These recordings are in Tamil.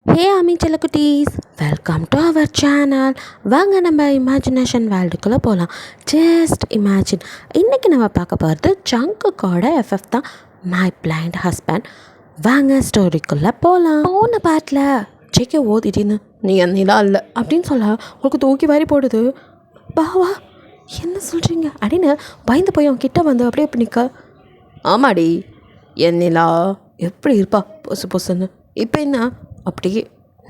ஹே அம்மி செல்லக்குட்டீஸ், வெல்கம் டு அவர் சேனல். வாங்க நம்ம இமேஜினேஷன் வேர்ல்டுக்குள்ளே போகலாம். Just imagine. இன்றைக்கி நம்ம பார்க்க போகிறது ஜங்குக்கோட எஃப்எஃப் தான், மை பிளைண்ட் ஹஸ்பண்ட். வாங்க ஸ்டோரிக்குள்ளே போகலாம். போன பாட்டில் ஜேகே திடீர்னு நீ என்னிலாம் இல்லை அப்படின்னு சொல்ல உங்களுக்கு தூக்கி வாரி போடுது. பாவா என்ன சொல்கிறீங்க அப்படின்னு பயந்து போய் அவன் கிட்ட வந்து அப்படியே நிற்க. ஆமாடி, என்னிலா எப்படி இருப்பா பொசு பொசுன்னு, இப்போ என்ன அப்படியே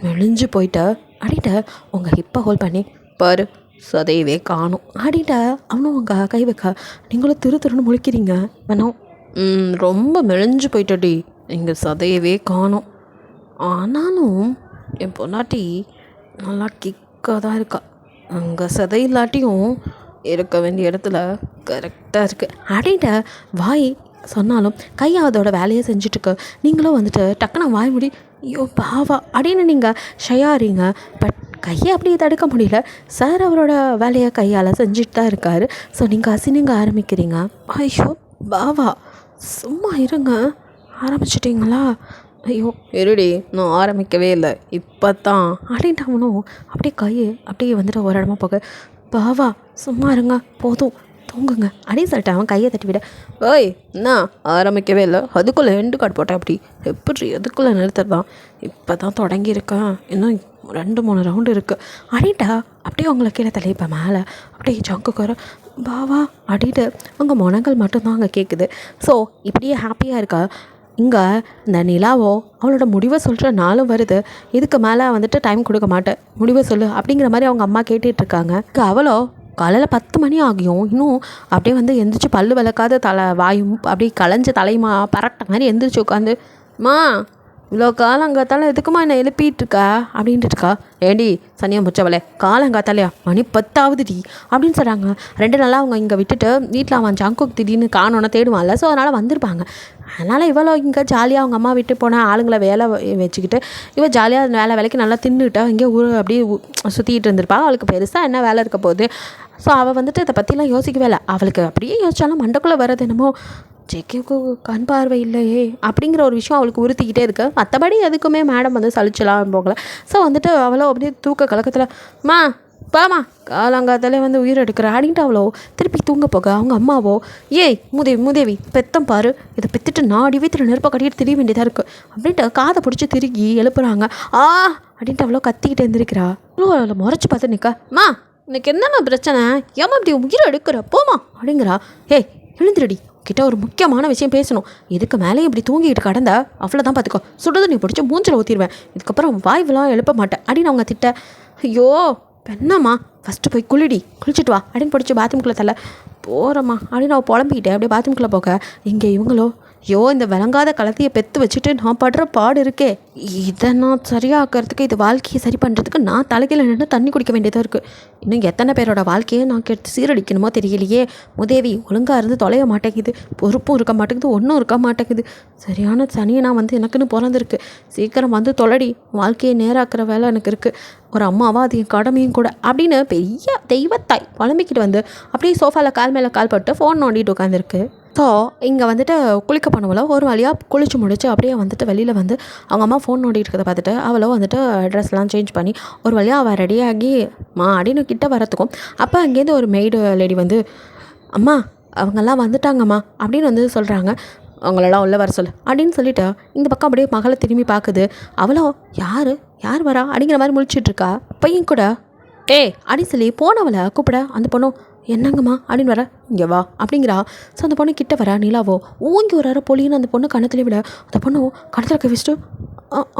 மெலிஞ்சு போயிட்ட அப்படின்ட்டு உங்கள் ஹிப்பை ஹோல்ட் பண்ணி பாரு, சதையவே காணும் அப்படின்ட்டு அவனும் உங்கள் கை வைக்க நீங்களும் திருன்னு முழிக்கிறீங்க. வேணும் ரொம்ப மெலிஞ்சு போயிட்டடி, இங்கே சதையவே காணும். ஆனாலும் என் பொன்னாட்டி நல்லா கிக்காக தான் இருக்கா. அங்கே சதை இல்லாட்டியும் இருக்க வேண்டிய இடத்துல கரெக்டாக இருக்குது அப்படின்ட்டு வாய் சொன்னாலும் கையை அதோட வேலையை செஞ்சிட்ருக்கு. நீங்களும் வந்துட்டு டக்குன்னு வாய் முடி ஐயோ பாவா அப்படின்னு நீங்கள் ஷையாறீங்க. பட் கையை அப்படியே தடுக்க முடியல. சார் அவரோட வேலையை கையால் செஞ்சுட்டு தான் இருக்கார். ஸோ நீங்கள் அசினிங்க ஆரம்பிக்கிறீங்க. ஐயோ பாவா சும்மா இருங்க, ஆரம்பிச்சிட்டிங்களா? ஐயோ இருடி, நான் ஆரம்பிக்கவே இல்லை, இப்போ தான் அப்படின்ட்டு அவனும் அப்படியே கையை அப்படியே வந்துட்டு ஒரு இடமா போக, பாவா சும்மா இருங்க போதும் தூங்குங்க அப்படின்னு சொல்லிட்டு அவன் கையை தட்டி விட, ஓய் என்ன ஆரம்பிக்கவே இல்லை, அதுக்குள்ளே எண்டு கார்டு போட்டேன் அப்படி எப்படி அதுக்குள்ளே நிறுத்துறதான், இப்போ தான் தொடங்கியிருக்கேன், இன்னும் 2-3 ரவுண்டு இருக்குது அப்படின்ட்டா அப்படியே அவங்கள கீழே தலையப்ப மேலே அப்படியே ஜங்குக்கு வர பாவா அப்படின்ட்டு அவங்க முனங்கள் மட்டும்தான் அங்கே கேட்குது. ஸோ இப்படியே ஹாப்பியாக இருக்கா. இங்கே இந்த நிலாவோ அவளோட முடிவை சொல்கிற நாளும் வருது. இதுக்கு மேலே வந்துட்டு டைம் கொடுக்க மாட்டேன், முடிவை சொல்லு அப்படிங்கிற மாதிரி அவங்க அம்மா கேட்டுட்ருக்காங்க. அவளோ காலையில் 10 மணி ஆகியும் இன்னும் அப்படியே வந்து எந்திரிச்சு பல்லு விளக்காத வாயும் அப்படியே களைஞ்ச தலையுமா பரட்ட மாதிரி எந்திரிச்சு உட்காந்து, மா இவ்வளோ காலங்காத்தால எதுக்குமா என்னை எழுப்பிட்டுருக்கா அப்படின்ட்டு இருக்கா. ஏடி சனியா முச்சவளே, காலங்காத்தாலையா மணி 10 ஆகுதுடி அப்படின்னு சொல்கிறாங்க. 2 நாளாக அவங்க இங்கே விட்டுட்டு வீட்டில் அவன் ஜங்குக்கு திடீர்னு காணோன்னா தேடுவான்ல, ஸோ அதனால் வந்திருப்பாங்க. அதனால் இவ்வளோ இங்கே ஜாலியாக அவங்க அம்மா விட்டு போன ஆளுங்களை வேலை வச்சுக்கிட்டு இவள் ஜாலியாக வேலைக்கு நல்லா தின்னுக்கிட்டா இங்கே ஊர் அப்படியே சுற்றிக்கிட்டு இருந்திருப்பா. அவளுக்கு பெருசாக என்ன வேலை இருக்க போகுது. ஸோ அவள் வந்துட்டு இதை பற்றிலாம் யோசிக்கவே இல்லை. அவளுக்கு அப்படியே யோசிச்சாலும் மண்டக்குள்ளே வர்றது என்னமோ ஜேகேவுக்கு கண் பார்வை இல்லையே அப்படிங்கிற ஒரு விஷயம் அவளுக்கு உறுத்திக்கிட்டே இருக்கு. மற்றபடி எதுக்குமே மேடம் வந்து சலிச்சலாம் போகலை. ஸோ வந்துட்டு அவளோ அப்படியே தூக்க கலக்கத்தில், மா பாமா காலங்காத்தாலே வந்து உயிர் எடுக்கிற அப்படின்ட்டு அவ்வளோ திருப்பி தூங்க போக அவங்க அம்மாவோ, ஏய் மூதேவி பெத்தம் பாரு, இதை பெற்றுட்டு நாடி வீட்டில் நெருப்பை கட்டிட்டு திரிய வேண்டியதாக இருக்குது அப்படின்ட்டு காதை பிடிச்சி திருக்கி எழுப்புறாங்க. அப்படின்ட்டு அவ்வளோ கத்திக்கிட்டு எழுந்திருக்கிறா. அவளை முறைச்சி பார்த்து நிற்க, மா இன்னைக்கு என்னம்மா பிரச்சனை, ஏமா இப்படி உயிரை எடுக்கிற போமா அப்படிங்கிறா. ஏய் எழுந்திரடி, கிட்ட ஒரு முக்கியமான விஷயம் பேசணும், இதுக்கு மேலே இப்படி தூங்கிட்டு கடந்த அவ்வளோதான் பார்த்துக்கோ, சுடுறது நீ பிடிச்சி மூஞ்சில் ஊற்றிடுவேன், இதுக்கப்புறம் வாய்வெல்லாம் எழுப்ப மாட்டேன் அப்படின்னு அவங்க திட்ட. ஐயோ என்னம்மா ஃபஸ்ட்டு போய் குளிச்சுட்டு வா அப்படின்னு பிடிச்சி பாத்ரூம்குள்ளே தள்ள போகிறம்மா அப்படின்னு அவள் புலம்பிக்கிட்டே அப்படியே பாத்ரூம்குள்ளே போக, இங்கே இவங்களோ ஐயோ இந்த விளங்காத கலத்தையை பெற்று வச்சுட்டு நான் படுற பாடு இருக்கே, இதை நான் சரியாக்கிறதுக்கு இது வாழ்க்கையை சரி பண்ணுறதுக்கு நான் தலைக்கையில் நின்று தண்ணி குடிக்க வேண்டியதாக இருக்குது. இன்னும் எத்தனை பேரோட வாழ்க்கையை நான் கெடுத்து சீரடிக்கணுமோ தெரியலையே. முதேவி ஒழுங்காக இருந்து தொலைய மாட்டேங்குது, பொறுப்பும் இருக்க மாட்டேங்குது, ஒன்றும் இருக்க மாட்டேங்குது. சரியான சனியை நான் வந்து எனக்குன்னு பிறந்திருக்கு, சீக்கிரம் வந்து தொலைடி, வாழ்க்கையை நேராக்கிற வேலை எனக்கு இருக்குது, ஒரு அம்மாவாக அது என் கடமையும் கூட அப்படின்னு பெரிய தெய்வத்தாய் புலம்பிக்கிட்டு வந்து அப்படியே சோஃபாவில் கால் மேலே கால் போட்டு ஃபோன் நோண்டிட்டு உட்காந்துருக்கு. ஸோ இங்கே வந்துட்டு குளிக்க போனவளோ ஒரு வழியாக குளிச்சு முடிச்சு அப்படியே வந்துட்டு வெளியில் வந்து அவங்க அம்மா ஃபோன் நோண்டிட்டு இருக்கிறத பார்த்துட்டு அவளோ வந்துட்டு ட்ரெஸ்லாம் சேஞ்ச் பண்ணி ஒரு வழியாக அவள் ரெடியாகி அப்படின்னு கிட்ட வரத்துக்கும் அப்போ அங்கேருந்து ஒரு மெய்டு லேடி வந்து, அம்மா அவங்கெல்லாம் வந்துட்டாங்கம்மா அப்படின்னு வந்து சொல்கிறாங்க. அவங்களெல்லாம் உள்ள வர சொல்லு அப்படின்னு சொல்லிவிட்டு இந்த பக்கம் அப்படியே மகளை திரும்பி பார்க்குது. அவளோ யார் வரா அப்படிங்கிற மாதிரி முழிச்சிட்ருக்கா. பையன் கூட அப்படின்னு சொல்லி போனவளை கூப்பிட அந்த பொண்ணும் என்னங்கம்மா அப்படின்னு வர, இங்கே வா அப்படிங்கிறா. ஸோ அந்த பொண்ணு கிட்ட வர நிலாவோ ஓங்கி ஒரு அரை பொலின்னு அந்த பொண்ணு கணத்துலேயே விட அந்த பொண்ணு கணத்தில் கவிச்சிட்டு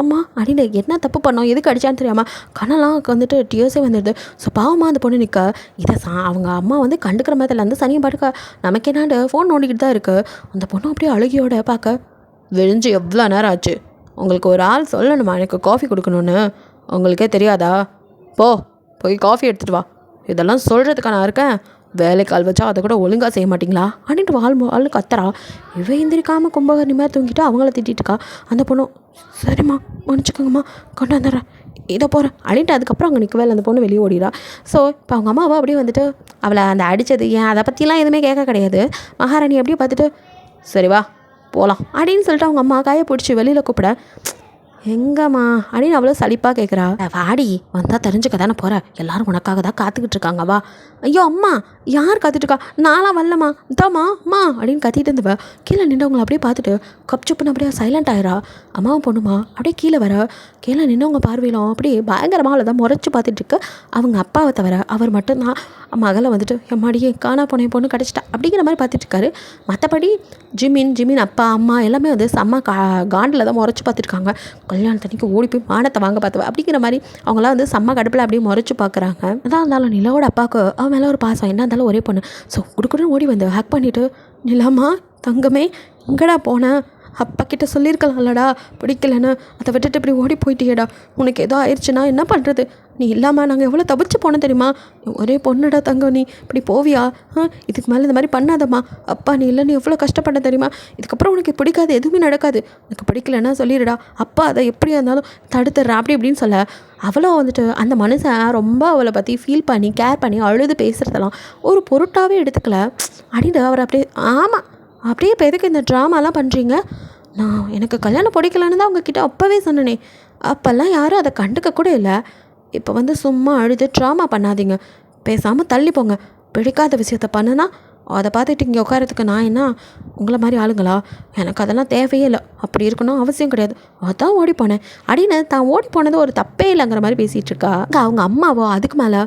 அம்மா அப்படின்னு என்ன தப்பு பண்ணோம் எதுக்கு அடித்தான்னு தெரியாமல் கண்ணெல்லாம் வந்துட்டு டியர்ஸே வந்துடுது. ஸோ பாவமாக அந்த பொண்ணு நிற்க இதை அவங்க அம்மா வந்து கண்டுக்கிற மாதிரி அந்த சனியை பாட்டுக்க நமக்கு என்னாண்டு ஃபோன் நோண்டிக்கிட்டு தான் இருக்குது. அந்த பொண்ணு அப்படியே அழுகியோட பார்க்க, விழிஞ்சு எவ்வளோ நேரம் ஆச்சு, உங்களுக்கு ஒரு ஆள் சொல்லணுமா எனக்கு காஃபி கொடுக்கணுன்னு, உங்களுக்கே தெரியாதா, போய் காஃபி எடுத்துகிட்டு வா, இதெல்லாம் சொல்கிறதுக்கா நான் இருக்கேன், வேலைக்கு ஆள் வச்சா அதை கூட ஒழுங்காக செய்ய மாட்டிங்களா அப்படின்ட்டு வாழ் கத்துறா. இவ எந்திரிக்காமல் கும்பகர்ணி மாதிரி தூங்கிட்டு அவங்கள திட்டிட்டு இருக்கா. அந்த பொண்ணும் சரிம்மா மன்னிச்சுக்கோங்கம்மா கொண்டு வந்துடுறேன் இதை போகிறேன் அப்படின்ட்டு அதுக்கப்புறம் அங்கே நிற்கவே அந்த பொண்ணு வெளியே ஓடிடா. ஸோ இப்போ அவங்க அம்மாவை அப்படியே வந்துட்டு அவளை அந்த அடித்தது ஏன் அதை பற்றிலாம் எதுவுமே கேட்க கிடையாது. மகாராணி அப்படியே பார்த்துட்டு சரி வா போகலாம் அப்படின்னு சொல்லிட்டு அவங்க அம்மா கையை பிடிச்சி வெளியில் கூப்பிட, எங்கம்மா அப்படின்னு அவ்வளோ சலிப்பாக கேட்குறா. வாடி வந்தால் தெரிஞ்சுக்க தானே போகிற, எல்லாரும் உனக்காக தான் காத்துக்கிட்டு இருக்காங்க வா. ஐயோ அம்மா யார் காத்துட்ருக்கா, நான்லாம் வரலம்மா இதாம்மா அம்மா அப்படின்னு கத்திட்டு இருந்தவ கீழே நின்றவங்களை அப்படியே பார்த்துட்டு கப்சுப்புன்னு அப்படியே சைலண்ட் ஆயிரா. அம்மாவும் பொண்ணுமா அப்படியே கீழே வர, கீழே நின்றவங்க பார்வையிலும் அப்படியே பயங்கரமாக அவளை தான் முறைச்சி பார்த்துட்டு இருக்கு. அவங்க அப்பாவை தவிர அவர் மட்டும்தான் மகளை வந்துட்டு எம்மாடியே காணா போன பொண்ணு கிடச்சிட்டா அப்படிங்கிற மாதிரி பார்த்துட்டு இருக்காரு. மற்றபடி ஜிமின் அப்பா அம்மா எல்லாமே வந்து செம்ம காண்டில் தான் முறைச்சி பார்த்துருக்காங்க. கல்யாணத்தன்னைக்கு ஓடி போய் மானத்தை வாங்க பார்த்தவ அப்படிங்கிற மாதிரி அவங்களாம் வந்து செம்ம கடுப்பில் அப்படியே முறைச்சி பார்க்குறாங்க. அதான் இருந்தாலும் நிலாவோட அப்பாவுக்கு அவன் மேலே ஒரு பாசம், என்ன இருந்தாலும் ஒரே பொண்ணு. ஸோ குடுக்குன்னு ஓடி வந்து ஹேக் பண்ணிவிட்டு, நிலாமா தங்கமே எங்கடா போனேன், அப்பா கிட்ட சொல்லியிருக்கலாம்லடா பிடிக்கலன்னு, அதை விட்டுட்டு இப்படி ஓடி போயிட்டியேடா, உனக்கு ஏதோ ஆயிடுச்சுன்னா என்ன பண்ணுறது, நீ இல்லாமல் நாங்கள் எவ்வளோ தவிச்சு போனோம் தெரியுமா, ஒரே பொண்ணுடா தங்கம், நீ இப்படி போவியா, இதுக்கு மேலே இந்த மாதிரி பண்ணாதம்மா, அப்பா நீ இல்லை, நீ எவ்வளோ கஷ்டப்பட தெரியுமா, இதுக்கப்புறம் உனக்கு பிடிக்காது எதுவுமே நடக்காது, உனக்கு பிடிக்கலன்னா சொல்லிடுடா, அப்பா அதை எப்படியா இருந்தாலும் தடுத்துடுறா அப்படி இப்படின்னு சொல்ல, அவ்வளோ வந்துட்டு அந்த மனுஷன் ரொம்ப அவளை பற்றி ஃபீல் பண்ணி கேர் பண்ணி அழுது பேசுகிறதெல்லாம் ஒரு பொருட்டாகவே எடுத்துக்கல அப்படின்னு அவர் அப்படியே ஆமாம் அப்படியே இப்போ எதுக்கு இந்த ட்ராமாலாம் பண்ணுறீங்க, நான் எனக்கு கல்யாணம் பிடிக்கலன்னு தான் உங்ககிட்ட அப்போவே சொன்னனே, அப்போல்லாம் யாரும் அதை கண்டுக்க கூட இல்லை, இப்போ வந்து சும்மா அழுது ட்ராமா பண்ணாதீங்க, பேசாமல் தள்ளி போங்க, பிடிக்காத விஷயத்த பண்ணுனா அதை பார்த்துட்டு இங்கே உட்காரத்துக்கு நான் என்ன உங்களை மாதிரி ஆளுங்களா, எனக்கு அதெல்லாம் தேவையே இல்லை, அப்படி இருக்கணும் அவசியம் கிடையாது, அதான் ஓடி போனேன் அப்படின்னு தான் ஓடி போனது ஒரு தப்பே இல்லைங்கிற மாதிரி பேசிகிட்டு இருக்கா. அவங்க அம்மாவோ அதுக்கு மேலே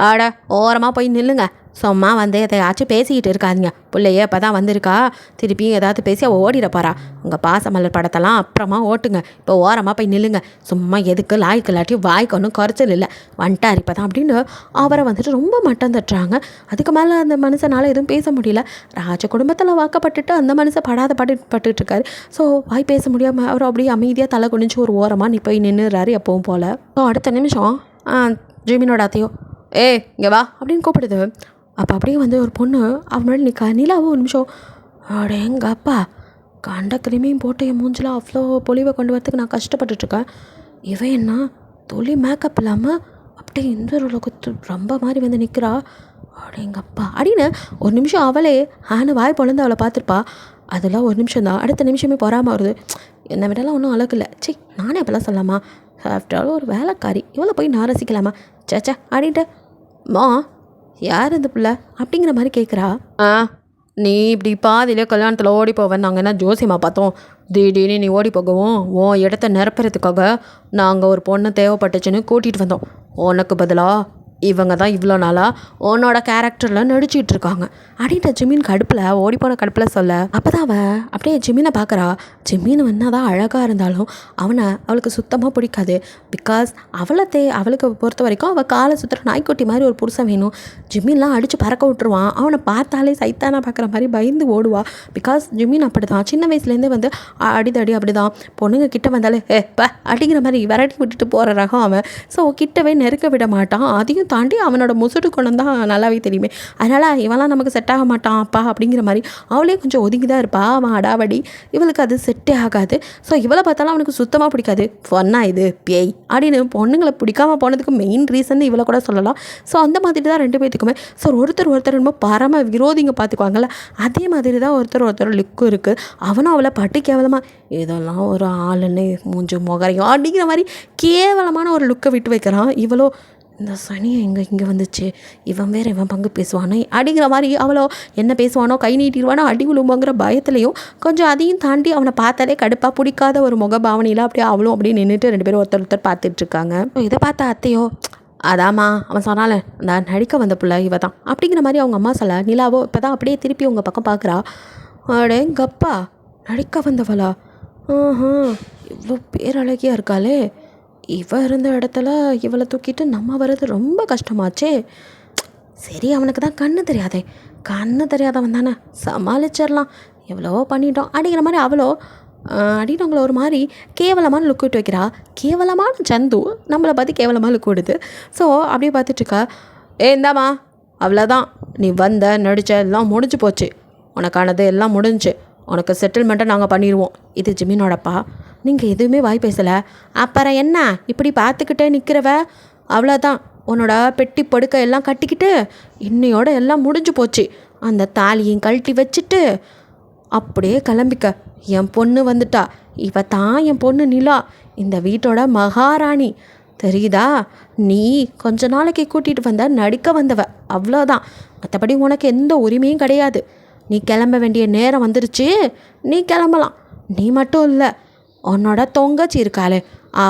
ஆட ஓரமாக போய் நில்லுங்க, சும்மா வந்து எதையாச்சும் பேசிக்கிட்டு இருக்காதிங்க, பிள்ளையே இப்போ தான் வந்திருக்கா, திருப்பியும் ஏதாவது பேசி அவள் ஓடிட போகிறா, உங்கள் பாசமலர் படத்தெல்லாம் அப்புறமா ஓட்டுங்க, இப்போ ஓரமாக போய் நில்லுங்க, சும்மா எதுக்கு லாய்க்கு இல்லாட்டி வாய்க்கு ஒன்றும் குறைச்சல் இல்லை, வந்துட்டார் இப்போ தான் அப்படின்னு அவரை வந்துட்டு ரொம்ப மட்டம் தட்டுறாங்க. அதுக்கு மேலே அந்த மனுஷனால் எதுவும் பேச முடியல, ராஜ குடும்பத்தில் வாக்கப்பட்டுட்டு அந்த மனுஷன் பட்டுட்டு இருக்காரு. ஸோ வாய் பேச முடியாமல் அவர் அப்படியே அமைதியாக தலை குனிஞ்சு ஒரு ஓரமாக நீ போய் நின்றுறாரு எப்பவும் போல். ஸோ அடுத்த நிமிஷம் ஜிமினோட அத்தையோ இங்கே வா அப்படின்னு கூப்பிடுது. அப்போ அப்படியே வந்து ஒரு பொண்ணு அவன் முன்னாடி நிலாவோ ஒரு நிமிஷம் அட எங்கள் அப்பா கண்ட கிருமியும் போட்டு என் மூஞ்சில் அவ்வளோ பொலிவை கொண்டு வரத்துக்கு நான் கஷ்டப்பட்டுட்ருக்கேன், இவன் என்ன தொழி மேக்கப் இல்லாமல் அப்படியே இந்த உலகத்து ரொம்ப மாதிரி வந்து நிற்கிறா, அட எங்கள் அப்பா அப்படின்னு ஒரு நிமிஷம் அவளே வாய் பொழந்து அவளை பார்த்துருப்பா. அதெல்லாம் ஒரு நிமிஷம் தான், அடுத்த நிமிஷமே பொறாமல் வருது, என்னை விடலாம் ஒன்றும் அழகு இல்லை, சரி நானே அப்போல்லாம் சொல்லலாமா, ஆஃப்டர் ஆல் ஒரு வேலைக்காரி இவளை போய் நான் ரசிக்கலாமா, சேச்சா அப்படின்ட்டு மா யார் இந்த பிள்ளை அப்படிங்கிற மாதிரி கேட்குறா. நீ இப்படி பாதியிலே கல்யாணத்தில் ஓடி போவேன் நாங்கள் என்ன ஜோசியமாக பார்த்தோம், திடீர்னு நீ ஓடி போகவும் உன் இடத்த நிரப்புறதுக்காக நாங்கள் ஒரு பொண்ணு தேவைப்பட்டுச்சுன்னு கூட்டிகிட்டு வந்தோம், உனக்கு பதிலாக இவங்க தான் இவ்வளோ நாளாக உன்னோட கேரக்டரில் நடிச்சிட்டு இருக்காங்க அப்படின்ட்டு ஜிமின் கடுப்பில் ஓடிப்போன கடுப்பில் சொல்ல, அப்போ தான் அவள் அப்படியே ஜிமினை பார்க்குறா. ஜிமின் என்ன தான் அழகாக இருந்தாலும் அவளுக்கு சுத்தமாக பிடிக்காது. பிகாஸ் அவளுக்கு பொறுத்த வரைக்கும் அவள் காலை சுற்றுற நாய்க்குட்டி மாதிரி ஒரு புருஷன் வேணும். ஜிமின்லாம் அடித்து பறக்க விட்டுருவான், அவனை பார்த்தாலே சைத்தானா பார்க்குற மாதிரி பயந்து ஓடுவா. பிகாஸ் ஜிமின் அப்படி தான் சின்ன வயசுலேருந்தே வந்து அடிதடி அப்படி தான், பொண்ணுங்க கிட்ட வந்தாலே அப்படிங்கிற மாதிரி விரட்டி விட்டுட்டு போகிற ரகம் அவன். ஸோ கிட்டவே நெருக்க விட மாட்டான். அதையும் தாண்டி அவனோட முசுடு குணம் தான் நல்லாவே தெரியுமே, அதனால் இவெல்லாம் நமக்கு செட் ஆக மாட்டான் அப்பா அப்படிங்கிற மாதிரி அவளே கொஞ்சம் ஒதுங்கி தான் இருப்பா. அவன் அடாவடி, இவளுக்கு அது செட்டே ஆகாது. ஸோ இவளை பார்த்தாலும் அவனுக்கு சுத்தமாக பிடிக்காது. பொண்ணா இது பேய் அப்படின்னு பொண்ணுங்களை பிடிக்காமல் போனதுக்கு மெயின் ரீசன் இவளை கூட சொல்லலாம். ஸோ அந்த மாதிரி தான் ரெண்டு பேர்த்துக்குமே. ஸோ ஒருத்தர் ரொம்ப பரம விரோதிங்க பார்த்துக்குவாங்கள்ல, அதே மாதிரி தான் ஒருத்தர் லுக்கும் இருக்குது. அவனும் அவளை பட்டு கேவலமாக இதெல்லாம் ஒரு ஆளுன்னு மூஞ்சு முகரையும் அப்படிங்கிற மாதிரி கேவலமான ஒரு லுக்கை விட்டு வைக்கிறான். இவளோ இந்த சனியை இங்கே வந்துச்சு, இவன் வேறு இவன் பங்கு பேசுவானோ அப்படிங்கிற மாதிரி அவளோ என்ன பேசுவானோ கை நீட்டிடுவானோ அடி விழும்போங்கிற பயத்துலையும் கொஞ்சம் அதையும் தாண்டி அவனை பார்த்தாலே கடுப்பாக பிடிக்காத ஒரு முகபாவனையில் அப்படியே அவளும் அப்படியே நின்றுட்டு ரெண்டு பேரும் ஒருத்தர் பார்த்துட்ருக்காங்க. இதை பார்த்த அத்தையோ அதாம்மா அவன் சொன்னால நான் நடிக்க வந்த பிள்ளை இவ தான் அப்படிங்கிற மாதிரி அவங்க அம்மா சொல்ல, நிலாவோ இப்போ தான் அப்படியே திருப்பி உங்கள் பக்கம் பார்க்குறா. அடே எங்கப்பா நடிக்க வந்தவளா, இவ்வளோ பேரழகியாக இருக்காளே, இவ இருந்த இடத்துல இவளை தூக்கிட்டு நம்ம வர்றது ரொம்ப கஷ்டமாச்சே. சரி அவனுக்கு தான் கண்ணு தெரியாதவன் தானே, சமாளிச்சிடலாம், எவ்வளவோ பண்ணிட்டோம் அப்படிங்கிற மாதிரி அவளோ அப்படின்னு அவங்கள ஒரு மாதிரி கேவலமான லுக் விட்டு வைக்கிறா. கேவலமான சந்து நம்மளை பார்த்து கேவலமாக லுக் விடுது. ஸோ அப்படியே பார்த்துட்ருக்கா. இந்தாம்மா அவ்வளோதான், நீ நடித்த எல்லாம் முடிஞ்சு போச்சு, உனக்கானது எல்லாம் முடிஞ்சு, உனக்கு செட்டில்மெண்ட்டை நாங்கள் பண்ணிடுவோம். இது ஜிமினோடப்பா. நீங்கள் எதுவுமே வாய் பேசலை, அப்புறம் என்ன இப்படி பார்த்துக்கிட்டே நிற்கிறவ, அவ்வளோதான், உன்னோட பெட்டி படுக்கை எல்லாம் கட்டிக்கிட்டு இன்னையோட எல்லாம் முடிஞ்சு போச்சு, அந்த தாலியும் கழட்டி வச்சுட்டு அப்படியே கிளம்பிக்க. என் பொண்ணு வந்துட்டா, இவ தான் என் பொண்ணு நிலா, இந்த வீட்டோட மகாராணி தெரியுதா? நீ கொஞ்ச நாளைக்கு கூட்டிகிட்டு வந்த நடிக்க வந்தவ, அவ்வளோதான். மற்றபடி உனக்கு எந்த உரிமையும் கிடையாது. நீ கிளம்ப வேண்டிய நேரம் வந்துருச்சு, நீ கிளம்பலாம். நீ மட்டும் இல்லை, உன்னோட தொங்கச்சி இருக்காளே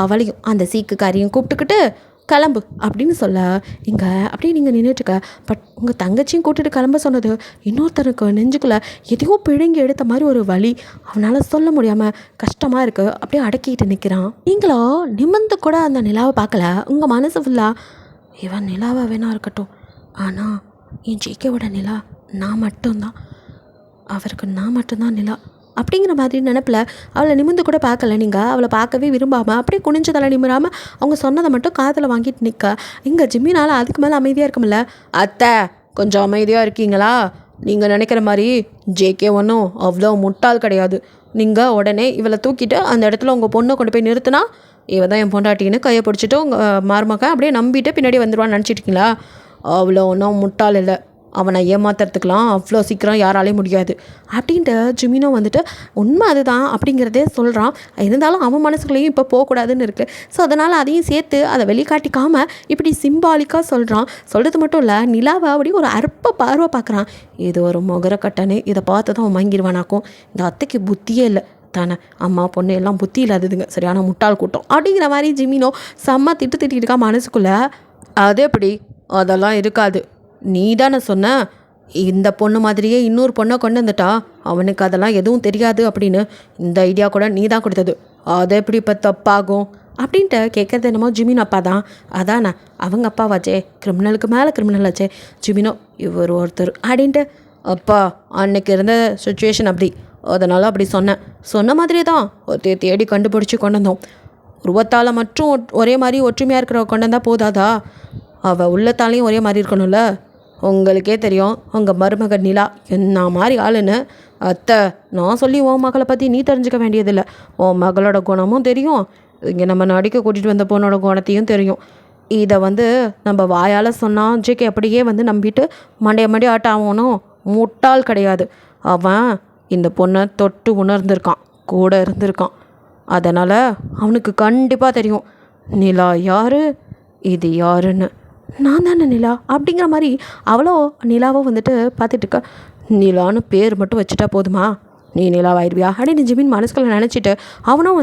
அவளையும் அந்த சீக்குக்காரியும் கூப்பிட்டுக்கிட்டு கிளம்பு அப்படின்னு சொல்ல, இங்கே அப்படியே நீங்கள் நின்றுட்டுருக்க. பட் உங்கள் தங்கச்சியும் கூட்டிகிட்டு கிளம்ப சொன்னது இன்னொருத்தருக்கு நெஞ்சுக்குள்ளே எதையோ பிழுங்கி எடுத்த மாதிரி ஒரு வலி. அவனால் சொல்ல முடியாமல் கஷ்டமாக இருக்குது. அப்படியே அடக்கிட்டு நிற்கிறான். நீங்களோ நிமிர்ந்து கூட அந்த நிலாவை பார்க்கல. உங்கள் மனசு ஃபுல்லாக இவன் நிலாவை வேணா இருக்கட்டும், ஆனால் என் ஜிகேவோட நிலா நான் மட்டும்தான், அவருக்கு நான் மட்டும்தான் நிலா அப்படிங்கிற மாதிரி நினப்பில் அவளை நிமிர்ந்து கூட பார்க்கல. நீங்கள் அவளை பார்க்கவே விரும்பாமல் அப்படியே குனிஞ்சதெல்லாம் நிமிராமல் அவங்க சொன்னதை மட்டும் காதில் வாங்கிட்டு நிற்க, இங்கே ஜிம்மினால் அதுக்கு மேலே அமைதியாக இருக்கும்ல. அத்தை கொஞ்சம் அமைதியாக இருக்கீங்களா? நீங்கள் நினைக்கிற மாதிரி ஜேகே ஒன்றும் அவ்வளோ முட்டாள் கிடையாது. நீங்கள் உடனே இவளை தூக்கிட்டு அந்த இடத்துல உங்கள் பொண்ணை கொண்டு போய் நிறுத்தினா இவ தான் என் பொண்டாட்டின்னு கையை பிடிச்சிட்டு உங்கள் மருமகன் அப்படியே நம்பிட்டு பின்னாடி வந்துடுவான்னு நினச்சிட்டிங்களா? அவ்வளோ ஒன்றும் முட்டாள் இல்லை. அவனை ஏமாத்துறதுக்கெலாம் அவ்வளோ சீக்கிரம் யாராலையும் முடியாது அப்படின்ட்டு ஜிமினோ வந்துட்டு உண்மை அதுதான் அப்படிங்கிறதே சொல்கிறான். இருந்தாலும் அவன் மனசுக்குள்ளேயும் இப்போ போகக்கூடாதுன்னு இருக்குது. ஸோ அதனால் அதையும் சேர்த்து அதை வெளிக்காட்டிக்காமல் இப்படி சிம்பாலிக்காக சொல்கிறான். சொல்கிறது மட்டும் இல்லை, நிலாவை அப்படி ஒரு அற்ப பார்வை பார்க்குறான். இது ஒரு முகர கட்டணு, இதை பார்த்து தான் அவன் வாங்கிடுவானாக்கும். இந்த அத்தைக்கு புத்தியே இல்லை தானே, அம்மா பொண்ணு எல்லாம் புத்தி இல்லாததுங்க, சரியான முட்டாள் கூட்டம் அப்படிங்கிற மாதிரி ஜிமினோ செம்ம திட்டிகிட்டு இருக்கா மனசுக்குள்ளே. அது எப்படி? அதெல்லாம் இருக்காது. நீ தானே சொன்ன இந்த பொண்ணு மாதிரியே இன்னொரு பொண்ணை கொண்டு வந்துட்டா அவனுக்கு அதெல்லாம் எதுவும் தெரியாது அப்படின்னு. இந்த ஐடியா கூட நீ தான் கொடுத்தது. அதை எப்படி இப்போ தப்பாகும் அப்படின்ட்டு கேட்குறது என்னமோ ஜிமினோ அப்பா தான். அதானே அவங்க அப்பாவாச்சே, கிரிமினலுக்கு மேலே கிரிமினல் ஆச்சே ஜிமினோ, இவர் ஒருத்தர் அப்படின்ட்டு. அப்பா அன்னைக்கு இருந்த சுச்சுவேஷன் அப்படி, அதனால் அப்படி சொன்ன மாதிரியே தான் ஒருத்தையை தேடி கண்டுபிடிச்சி கொண்டு வந்தோம். உருவத்தால் மட்டும் ஒரே மாதிரி ஒற்றுமையாக இருக்கிற கொண்டு வந்தால் போதாதா? அவள் உள்ளத்தாலையும் ஒரே மாதிரி இருக்கணும்ல. உங்களுக்கே தெரியும் உங்கள் மருமகன் நிலா என்ன மாதிரி ஆளுன்னு. அத்தை நான் சொல்லி உன் மகளை பற்றி நீ தெரிஞ்சுக்க வேண்டியதில்லை. உன் மகளோட குணமும் தெரியும், இங்கே நம்ம நடிக்க கூட்டிகிட்டு வந்த பொண்ணோட குணத்தையும் தெரியும். இதை நம்ம வாயால் சொன்னால் ஜேகே அப்படியே நம்பிட்டு மண்டைய ஆட்ட ஆகணும். முட்டாள் கிடையாது அவன். இந்த பொண்ணை தொட்டு உணர்ந்திருக்கான், கூட இருந்திருக்கான். அதனால் அவனுக்கு கண்டிப்பாக தெரியும் நிலா யார், இது யாருன்னு. நான் தானே நிலா அப்படிங்கிற மாதிரி அவ்வளோ நிலாவோ பார்த்துட்டு இருக்க. நிலான்னு பேர் மட்டும் வச்சுட்டா போதுமா, நீ நிலாவாயிருவியா அப்படின்னு ஜிமின் மனசுக்குள்ள நினச்சிட்டு அவனும்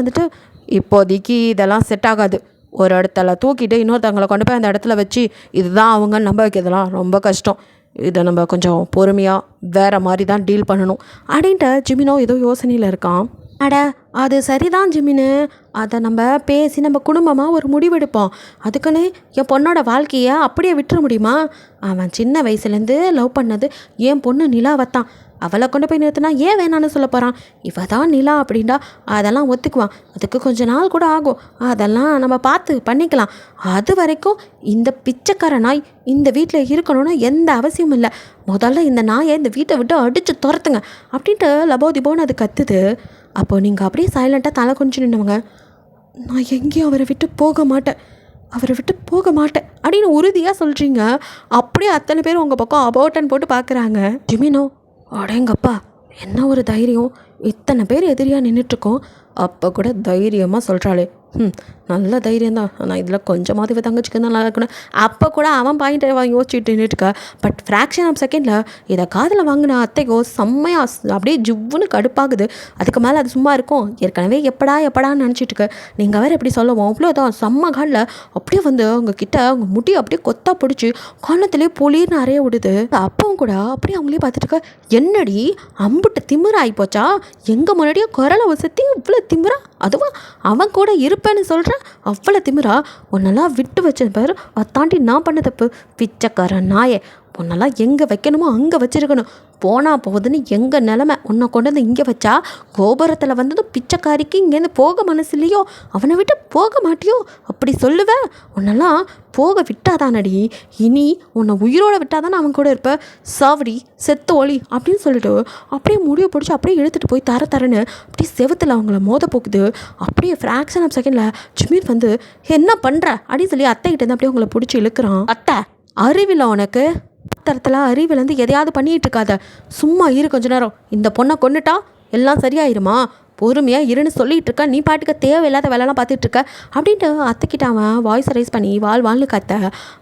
இப்போதைக்கு இதெல்லாம் செட் ஆகாது. ஒரு இடத்துல தூக்கிட்டு இன்னொருத்தவங்களை கொண்டு போய் அந்த இடத்துல வச்சு இதுதான் அவங்க நம்ப வைக்கிறதுலாம் ரொம்ப கஷ்டம். இதை நம்ம கொஞ்சம் பொறுமையாக வேறு மாதிரி தான் டீல் பண்ணணும் அப்படின்ட்டு ஜிமினோ ஏதோ யோசனையில் இருக்கான். அட அது சரிதான் ஜிமினு, அதை நம்ம பேசி நம்ம குடும்பமாக ஒரு முடிவெடுப்போம். அதுக்குன்னு என் பொண்ணோட வாழ்க்கையை அப்படியே விட்டுற முடியுமா? அவன் சின்ன வயசுலேருந்து லவ் பண்ணது என் பொண்ணு நிலாவைத்தான். அவளை கொண்டு போய் நிறுத்தினா ஏன் வேணான்னு சொல்ல போகிறான்? இவ தான் நிலா அப்படின்டா அதெல்லாம் ஒத்துக்குவான். அதுக்கு கொஞ்ச நாள் கூட ஆகும், அதெல்லாம் நம்ம பார்த்து பண்ணிக்கலாம். அது வரைக்கும் இந்த பிச்சைக்கார நாய் இந்த வீட்டில் இருக்கணும்னு எந்த அவசியமும் இல்லை. முதல்ல இந்த நாயை இந்த வீட்டை விட்டு அடித்து துரத்துங்க அப்படின்ட்டு லபோதிபோன்னு அது கத்துது. அப்போ நீங்கள் அப்படியே சைலண்ட்டாக தலை கொஞ்சம் நின்றுவங்க. நான் எங்கேயும் அவரை விட்டு போக மாட்டேன் அப்படின்னு உறுதியாக சொல்கிறீங்க. அப்படியே அத்தனை பேர் உங்கள் பக்கம் அபோட்டன் போட்டு பார்க்குறாங்க. ஜிமினோ அடேங்கப்பா என்ன ஒரு தைரியம், இத்தனை பேர் எதிரியாக நின்றுட்டுருக்கோம், அப்போ கூட தைரியமாக சொல்கிறாளே. நல்ல தைரியம் தான். ஆனால் இதில் கொஞ்சமாவது இவ தங்கச்சிக்கு தான் நல்லா இருக்கணும். அப்போ கூட அவன் பாயிண்ட்டை யோசிச்சுட்டு நின்றுட்டுருக்கா. பட் ஃப்ராக்ஷன் ஆஃப் செகண்டில் இதை காதில் வாங்கின அத்தைக்கோ செம்மையாக அப்படியே ஜிவ்வுன்னு கடுப்பாகுது. அதுக்கு மேலே அது சும்மா இருக்கும். ஏற்கனவே எப்படான்னு நினச்சிட்டுருக்கு. நீங்கள் வேறு எப்படி சொல்லுவோம் அவ்வளோதான் செம்ம காலில் அப்படியே அவங்க கிட்ட அவங்க முடி அப்படியே கொத்தா பிடிச்சி காலத்திலே பொலின்னு அறைய விடுது. அப்பவும் கூட அப்படியே அவங்களே பார்த்துட்டுருக்க. என்னடி அம்புட்டு திமிரா ஆகிப்போச்சா? எங்கள் முன்னாடியே குரலை வசதி இவ்வளோ திமிரா, அதுவும் அவன் கூட இருப்பேன்னு சொல்கிற அவ்வளோ திமிரா? உன்னெல்லாம் விட்டு வச்ச பேர் அதை தாண்டி நான் பண்ண தப்பு. பிச்சைக்கார நாயே, உன்னெல்லாம் எங்கே வைக்கணுமோ அங்கே வச்சுருக்கணும். போனால் போகுதுன்னு எங்கள் நிலமை. உன்னை கொண்டு வந்து இங்கே வச்சா கோபுரத்தில் வந்ததும் பிச்சைக்காரிக்கு இங்கேருந்து போக மனசு இல்லையோ, அவனை விட்டு போக மாட்டியோ அப்படி சொல்லுவேன். உன்னெல்லாம் போக விட்டாதானடி, இனி உன்னை உயிரோடு விட்டாதானே அவன் கூட இருப்ப. சாவடி செத்து ஒளி அப்படின்னு சொல்லிட்டு அப்படியே முடிவை பிடிச்சி அப்படியே இழுத்துட்டு போய் தரன்னு அப்படியே செவத்தில் அவங்கள மோத போக்குது. அப்படியே ஃப்ராக்ஷன் ஆஃப் செகண்டில் ஜிமீர் என்ன பண்ணுற அப்படின்னு சொல்லி அத்தைக்கிட்டேருந்து அப்படியே அவங்கள பிடிச்சி இழுக்கிறான். அத்தை அறிவில்லை உனக்கு? தரத்தில் அறிவிலேருந்து எதையாவது பண்ணிகிட்டு இருக்காத, சும்மா இரு கொஞ்ச நேரம். இந்த பொண்ணை கொண்டுட்டா எல்லாம் சரியாயிருமா? பொறுமையாக இருன்னு சொல்லிகிட்டு இருக்க, நீ பாட்டுக்க தேவையில்லாத வேலைலாம் பார்த்துட்டு இருக்க அப்படின்ட்டு அத்தைக்கிட்ட அவன் வாய்ஸ் ரைஸ் பண்ணி வாழ்னு கத்த.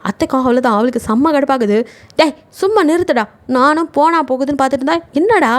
அத்தைக்கா அவ்வளோதான், அவளுக்கு செம்ம கடுப்பாகுது. டேய் சும்மா நிறுத்துடா, நானும் போனா போகுதுன்னு பார்த்துட்டு இருந்தா என்னடா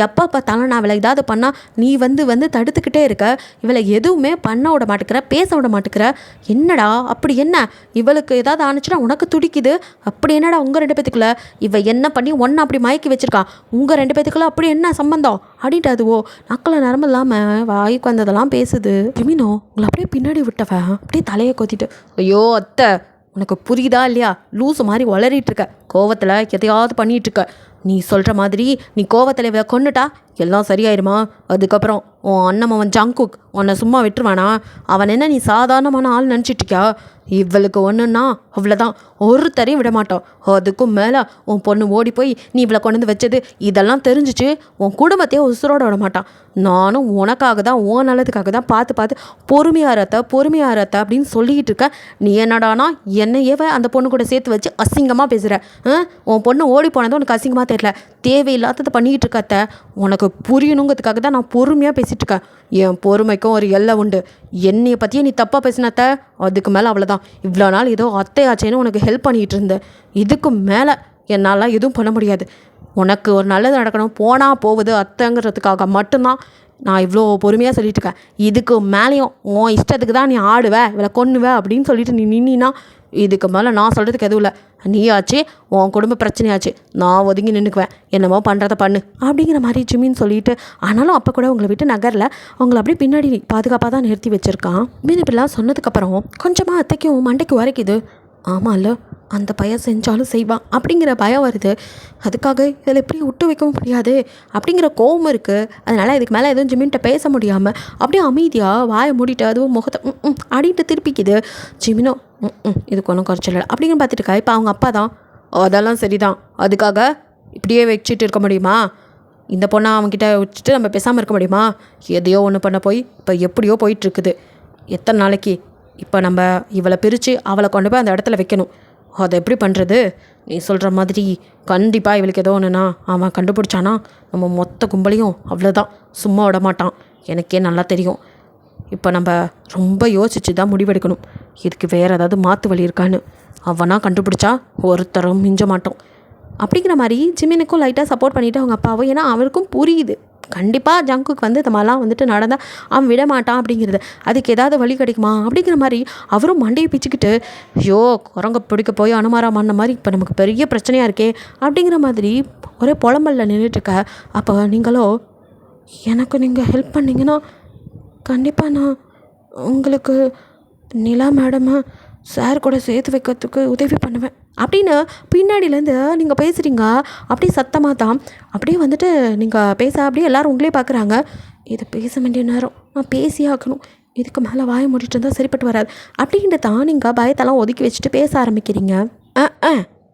எப்போ பார்த்தாலும் நான் இவளை ஏதாவது பண்ணால் நீ வந்து தடுத்துக்கிட்டே இருக்க, இவளை எதுவுமே பண்ண விட மாட்டேங்கிற, பேச விட மாட்டேங்கிற, என்னடா அப்படி என்ன இவளுக்கு ஏதாவது ஆனிச்சுன்னா உனக்கு துடிக்குது, அப்படி என்னடா உங்கள் 2 பேத்துக்குள்ள இவ என்ன பண்ணி ஒன்று அப்படி மயக்கி வச்சிருக்கா, உங்கள் 2 பேத்துக்குள்ள அப்படி என்ன சம்பந்தம் அப்படின்ட்டு அதுவோ நக்கலை நரம்பு இல்லாமல் வாய்க்கு வந்ததெல்லாம் பேசுது. ஜிமினோ உங்களை அப்படியே பின்னாடி விட்டவன் அப்படியே தலையை கொத்திட்டு, ஐயோ அத்தை உனக்கு புரியுதா இல்லையா, லூசு மாதிரி வளரிட்டு இருக்க, கோவத்தில் எதையாவது பண்ணிகிட்டு இருக்க, நீ சொல்கிற மாதிரி நீ கோவத்தில் இவ கொன்னுட்டா எல்லாம் சரியாயிருமா, அதுக்கப்புறம் உன் அண்ணன் ஜங்குக் உன்னை சும்மா விட்டுருவானா, அவன் என்ன நீ சாதாரணமான ஆள் நினச்சிட்ருக்கியா, இவளுக்கு ஒன்றுன்னா அவ்வளோதான், ஒருத்தரையும் விட மாட்டோம், அதுக்கும் மேலே உன் பொண்ணு ஓடி போய் நீ இவளை கொண்டு வந்து வச்சது இதெல்லாம் தெரிஞ்சிச்சு உன் குடும்பத்தையே உசுரோட விட மாட்டான், நானும் உனக்காக தான் உன் நல்லதுக்காக தான் பார்த்து பொறுமையாரத்த அப்படின்னு சொல்லிக்கிட்டு இருக்க, நீ என்னடானா என்னையே அந்த பொண்ணு கூட சேர்த்து வச்சு அசிங்கமாக பேசுகிற, உன் பொண்ணு ஓடி போனது உனக்கு அசிங்கமாக தெரியல, தேவையில்லாததை பண்ணிக்கிட்டு இருக்காத்த, உனக்கு புரியணுங்கிறதுக்காக தான் நான் பொறுமையாக பேசிகிட்டு இருக்கேன், என் பொறுமைக்கும் ஒரு எல்லை உண்டு, என்னையை பற்றியே நீ தப்பாக பேசினத்த அதுக்கு மேலே அவ்வளோதான், இவ்வளோ நாள் ஏதோ அத்தையாச்சேன்னு உனக்கு ஹெல்ப் பண்ணிகிட்டு இருந்தேன், இதுக்கு மேலே என்னால் எதுவும் பண்ண முடியாது, உனக்கு ஒரு நல்லது நடக்கணும் போனால் போகுது அத்தைங்கிறதுக்காக மட்டும்தான் நான் இவ்வளோ பொறுமையாக சொல்லிட்டு இருக்கேன், இதுக்கு மேலேயும் உன் இஷ்டத்துக்கு தான் நீ ஆடுவ இவளை கொன்னுவ அப்படின்னு சொல்லிட்டு நீ நின்னா இதுக்கு மேலே நான் சொல்கிறதுக்கு எதுவும் இல்லை, நீயாச்சு உன் குடும்ப பிரச்சனையாச்சு, நான் ஒதுங்கி நின்றுக்குவேன், என்னமோ பண்ணுறத பண்ணு அப்படிங்கிற மாதிரி ஜிமின்னு சொல்லிட்டு, ஆனாலும் அப்போ கூட உங்களை விட்டு நகரில் அவங்கள அப்படியே பின்னாடி பாதுகாப்பாக தான் நிறுத்தி வச்சுருக்கான். மீன் இப்படிலாம் சொன்னதுக்கப்புறம் கொஞ்சமாக அத்தைக்கும் மண்டைக்கு வரைக்குது, ஆமாம் இல்லை அந்த பையன் செஞ்சாலும் செய்வான் அப்படிங்கிற பயம் வருது, அதுக்காக இதில் எப்படி விட்டு வைக்கவும் முடியாது அப்படிங்கிற கோவம் இருக்குது, அதனால் இதுக்கு மேலே எதுவும் ஜிமின்கிட்ட பேச முடியாமல் அப்படியே அமைதியாக வாயை மூடிட்டு அதுவும் முகத்தை அப்படின்ட்டு திருப்பிக்குது. ஜிமினோ இதுக்கு ஒன்றும் குறைச்சல அப்படிங்கிற பார்த்துட்டு இருக்கா. இப்போ அவங்க அப்பா தான், அதெல்லாம் சரிதான், அதுக்காக இப்படியே வச்சுட்டு இருக்க முடியுமா, இந்த பொண்ணை அவங்ககிட்ட வச்சுட்டு நம்ம பேசாமல் இருக்க முடியுமா, எதையோ ஒன்று பண்ண போய் இப்போ எப்படியோ போயிட்டுருக்குது, எத்தனை நாளைக்கு இப்போ நம்ம இவளை பிரித்து அவளை கொண்டு போய் அந்த இடத்துல வைக்கணும், அதை எப்படி பண்ணுறது, நீ சொல்கிற மாதிரி கண்டிப்பாக இவளுக்கு ஏதோ ஒன்றுனா அவன் கண்டுபிடிச்சானா நம்ம மொத்த கும்பலையும் அவ்வளோதான் சும்மா விட மாட்டான், எனக்கே நல்லா தெரியும், இப்போ நம்ம ரொம்ப யோசித்து தான் முடிவெடுக்கணும், இதுக்கு வேறு ஏதாவது மாற்று வழி இருக்கான்னு, அவனா கண்டுபிடிச்சா ஒருத்தரும் மிஞ்ச மாட்டோம் அப்படிங்கிற மாதிரி ஜிமினுக்கும் லைட்டாக சப்போர்ட் பண்ணிவிட்டு அவங்க அப்பாவும், ஏன்னா அவருக்கும் புரியுது கண்டிப்பாக ஜங்குக்கு இந்த மாதிரிலாம் நடந்தால் அவன் விட மாட்டான் அப்படிங்கிறது, அதுக்கு ஏதாவது வழி கிடைக்குமா அப்படிங்கிற மாதிரி அவரும் மண்டையை பிச்சுக்கிட்டு, ஐயோ குரங்க பிடிக்க போய் அனுமாரம் பண்ண மாதிரி இப்போ நமக்கு பெரிய பிரச்சனையாக இருக்கே அப்படிங்கிற மாதிரி ஒரே புலம்பலில் நின்றுட்டுருக்க. அப்போ நீங்களோ எனக்கு நீங்கள் ஹெல்ப் பண்ணிங்கன்னா கண்டிப்பாக நான் உங்களுக்கு நிலா மேடமை சார் கூட சேர்த்து வைக்கிறதுக்கு உதவி பண்ணுவேன் அப்படின்னு பின்னாடியிலேருந்து நீங்கள் பேசுகிறீங்க, அப்படியே சத்தமாக தான் அப்படியே நீங்கள் பேச அப்படியே எல்லோரும் உங்களே பார்க்குறாங்க, இதை பேச வேண்டிய நேரம் நான் பேசி ஆக்கணும், இதுக்கு மேலே வாய மூடிட்டு இருந்தால் சரிப்பட்டு வராது அப்படின்ட்டு தான் நீங்கள் பயத்தெல்லாம் ஒதுக்கி வச்சுட்டு பேச ஆரம்பிக்கிறீங்க.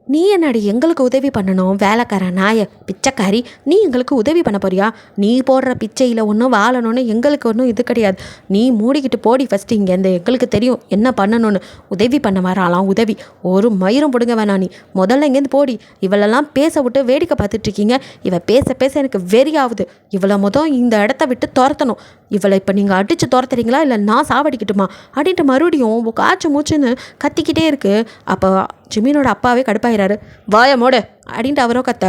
நீ என்னடி எங்களுக்கு உதவி பண்ணணும், வேலைக்கார நாய பிச்சைக்காரி, நீ எங்களுக்கு உதவி பண்ண போறியா, நீ போடுற பிச்சையில் ஒன்றும் வாழணும்னு எங்களுக்கு ஒன்றும் இது கிடையாது, நீ மூடிக்கிட்டு போடி ஃபஸ்ட்டு இங்கேருந்து, எங்களுக்கு தெரியும் என்ன பண்ணணும்னு, உதவி பண்ண வராலாம் உதவி, ஒரு மயிரும் பிடுங்க வேணாம், நீ முதல்ல இங்கேருந்து போடி, இவளெல்லாம் பேச விட்டு வேடிக்கை பார்த்துட்ருக்கீங்க, இவள் பேச பேச எனக்கு வெறியாகுது, இவளை இந்த இடத்த விட்டு துரத்தணும், இவளை இப்போ நீங்கள் அடித்து துரத்துறீங்களா இல்லை நான் சாவடிக்கட்டுமா அப்படின்ட்டு மறுபடியும் காய்ச்சி மூச்சுன்னு கத்திக்கிட்டே இருக்குது. அப்போ ஜிமினோட அப்பாவே கடுப்பாயிறாரு, வாய மோடு அப்படின்ட்டு அவரோ கத்த,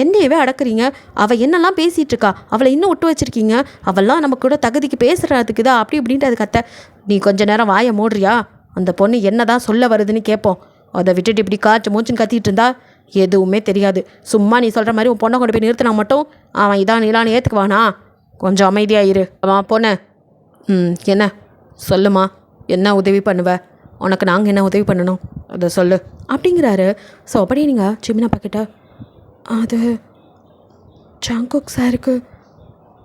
என்னையவே அடக்குறீங்க, அவள் என்னெல்லாம் பேசிகிட்டு இருக்கா, அவளை இன்னும் விட்டு வச்சுருக்கீங்க, அவள்லாம் நம்ம கூட தகுதிக்கு பேசுகிறதுக்கு தான் அப்படி இப்படின்ட்டு அது கத்த, நீ கொஞ்ச நேரம் வாயை மூடுறியா, அந்த பொண்ணு என்ன தான் சொல்ல வருதுன்னு கேட்போம், அதை விட்டுட்டு இப்படி காய்ச்சி மூச்சுன்னு கத்திட்டு இருந்தா எதுவுமே தெரியாது, சும்மா நீ சொல்கிற மாதிரி உன் பொண்ணை கொண்டு போய் நிறுத்தினா மட்டும் அவன் இதான் இலான்னு ஏற்றுக்குவானா, கொஞ்சம் அமைதியாக இரு. அவன் பொண்ணு என்ன சொல்லுமா, என்ன உதவி பண்ணுவ, உனக்கு நாங்கள் என்ன உதவி பண்ணணும் அதை சொல்லு அப்படிங்கிறாரு. ஸோ அப்படியே நீங்கள் ஜிமினா பாக்கிட்ட, அது ஜங்குக் சாருக்கு